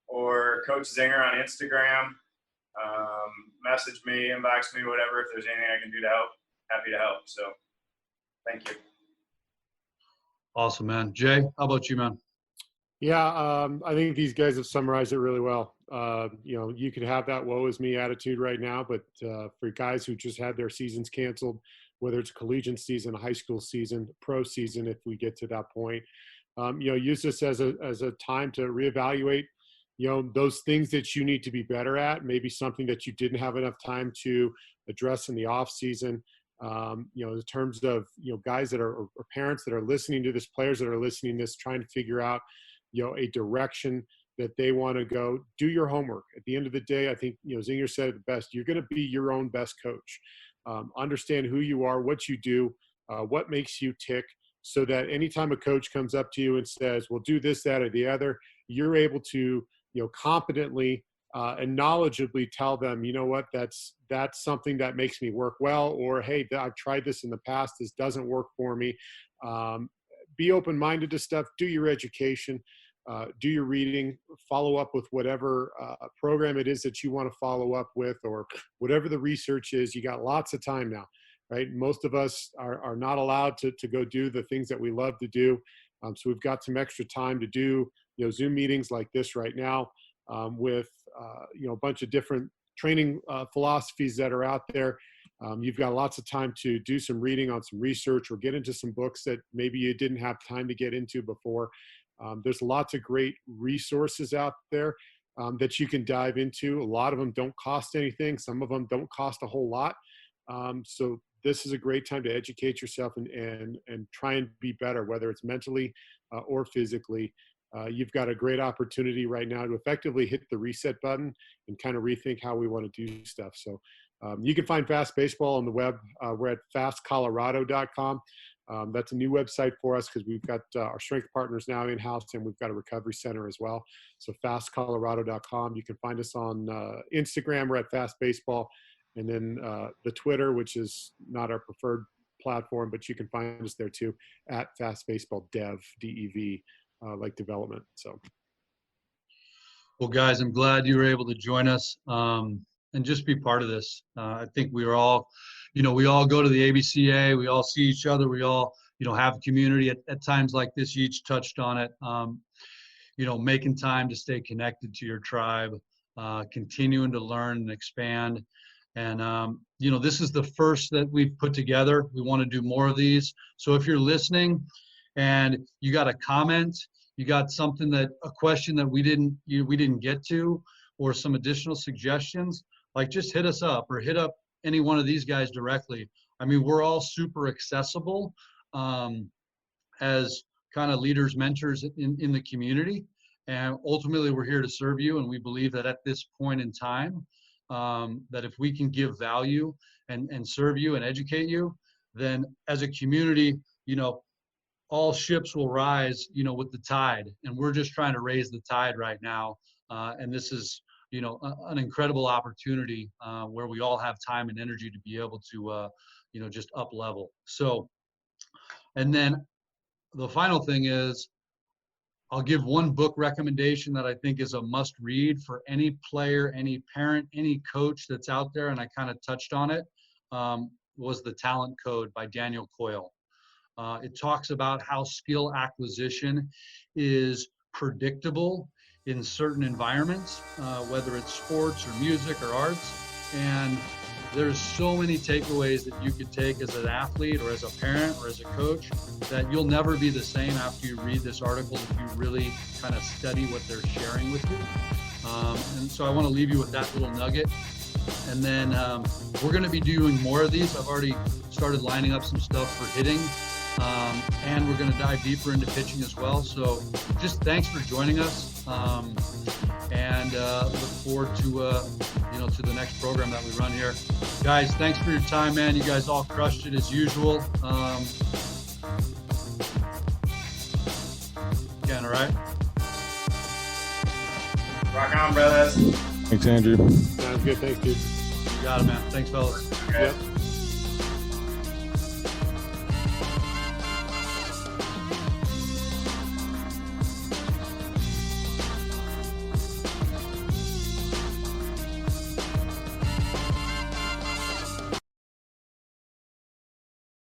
or Coach Zinger on Instagram. Message me, inbox me, whatever. If there's anything I can do to help, happy to help. So thank you. Awesome, man. Jay, how about you, man? Yeah, I think these guys have summarized it really well. You know, you could have that woe is me attitude right now, but for guys who just had their seasons canceled, whether it's a collegiate season, a high school season, pro season, if we get to that point, you know, use this as a time to reevaluate, you know, those things that you need to be better at, maybe something that you didn't have enough time to address in the off season. You know, in terms of, you know, guys that are, or parents that are listening to this, players that are listening to this, trying to figure out, you know, a direction that they want to go. Do your homework. At the end of the day, I think, you know, Zinger said it the best. You're going to be your own best coach. Understand who you are, what you do, what makes you tick, so that anytime a coach comes up to you and says, well, do this, that, or the other, you're able to, you know, competently and knowledgeably tell them, you know what, that's something that makes me work well, or, hey, I've tried this in the past, this doesn't work for me. Be open-minded to stuff, do your education, do your reading, follow up with whatever program it is that you want to follow up with, or whatever the research is. You got lots of time now, right? Most of us are not allowed to go do the things that we love to do. So we've got some extra time to do, you know, Zoom meetings like this right now with, you know, a bunch of different training philosophies that are out there. You've got lots of time to do some reading on some research, or get into some books that maybe you didn't have time to get into before. There's lots of great resources out there that you can dive into. A lot of them don't cost anything. Some of them don't cost a whole lot. So this is a great time to educate yourself and try and be better, whether it's mentally or physically. You've got a great opportunity right now to effectively hit the reset button and kind of rethink how we want to do stuff. So you can find Fast Baseball on the web. We're at fastcolorado.com. That's a new website for us because we've got our strength partners now in-house, and we've got a recovery center as well. So fastcolorado.com. You can find us on Instagram. We're at Fast Baseball. And then the Twitter, which is not our preferred platform, but you can find us there too, at Fast Baseball Dev, D-E-V, like development. So, Well, guys, I'm glad you were able to join us and just be part of this. I think we are all, you know, we all go to the ABCA, we all see each other, we all, you know, have a community at times like this. You each touched on it. You know, making time to stay connected to your tribe, continuing to learn and expand. And, you know, this is the first that we've put together. We want to do more of these. So if you're listening and you got a comment, you got something a question that we didn't get to, or some additional suggestions, like just hit us up, or hit up any one of these guys directly. I mean, we're all super accessible as kind of leaders, mentors in the community. And ultimately, we're here to serve you. And we believe that at this point in time, that if we can give value and serve you and educate you, then as a community, all ships will rise, with the tide. And we're just trying to raise the tide right now. And this is, an incredible opportunity where we all have time and energy to be able to, just up level. So, and then the final thing is, I'll give one book recommendation that I think is a must read for any player, any parent, any coach that's out there. And I kind of touched on it, was The Talent Code by Daniel Coyle. It talks about how skill acquisition is predictable in certain environments, whether it's sports or music or arts. And there's so many takeaways that you could take as an athlete or as a parent or as a coach that you'll never be the same after you read this article if you really kind of study what they're sharing with you. And so I want to leave you with that little nugget. And then we're going to be doing more of these. I've already started lining up some stuff for hitting. And we're going to dive deeper into pitching as well. So just thanks for joining us, and look forward to to the next program that we run here. Guys, thanks for your time, man. You guys all crushed it as usual. Again, all right? Rock on, brothers. Thanks, Andrew. Sounds good. Thanks, dude. You got it, man. Thanks, fellas. Okay. Yep.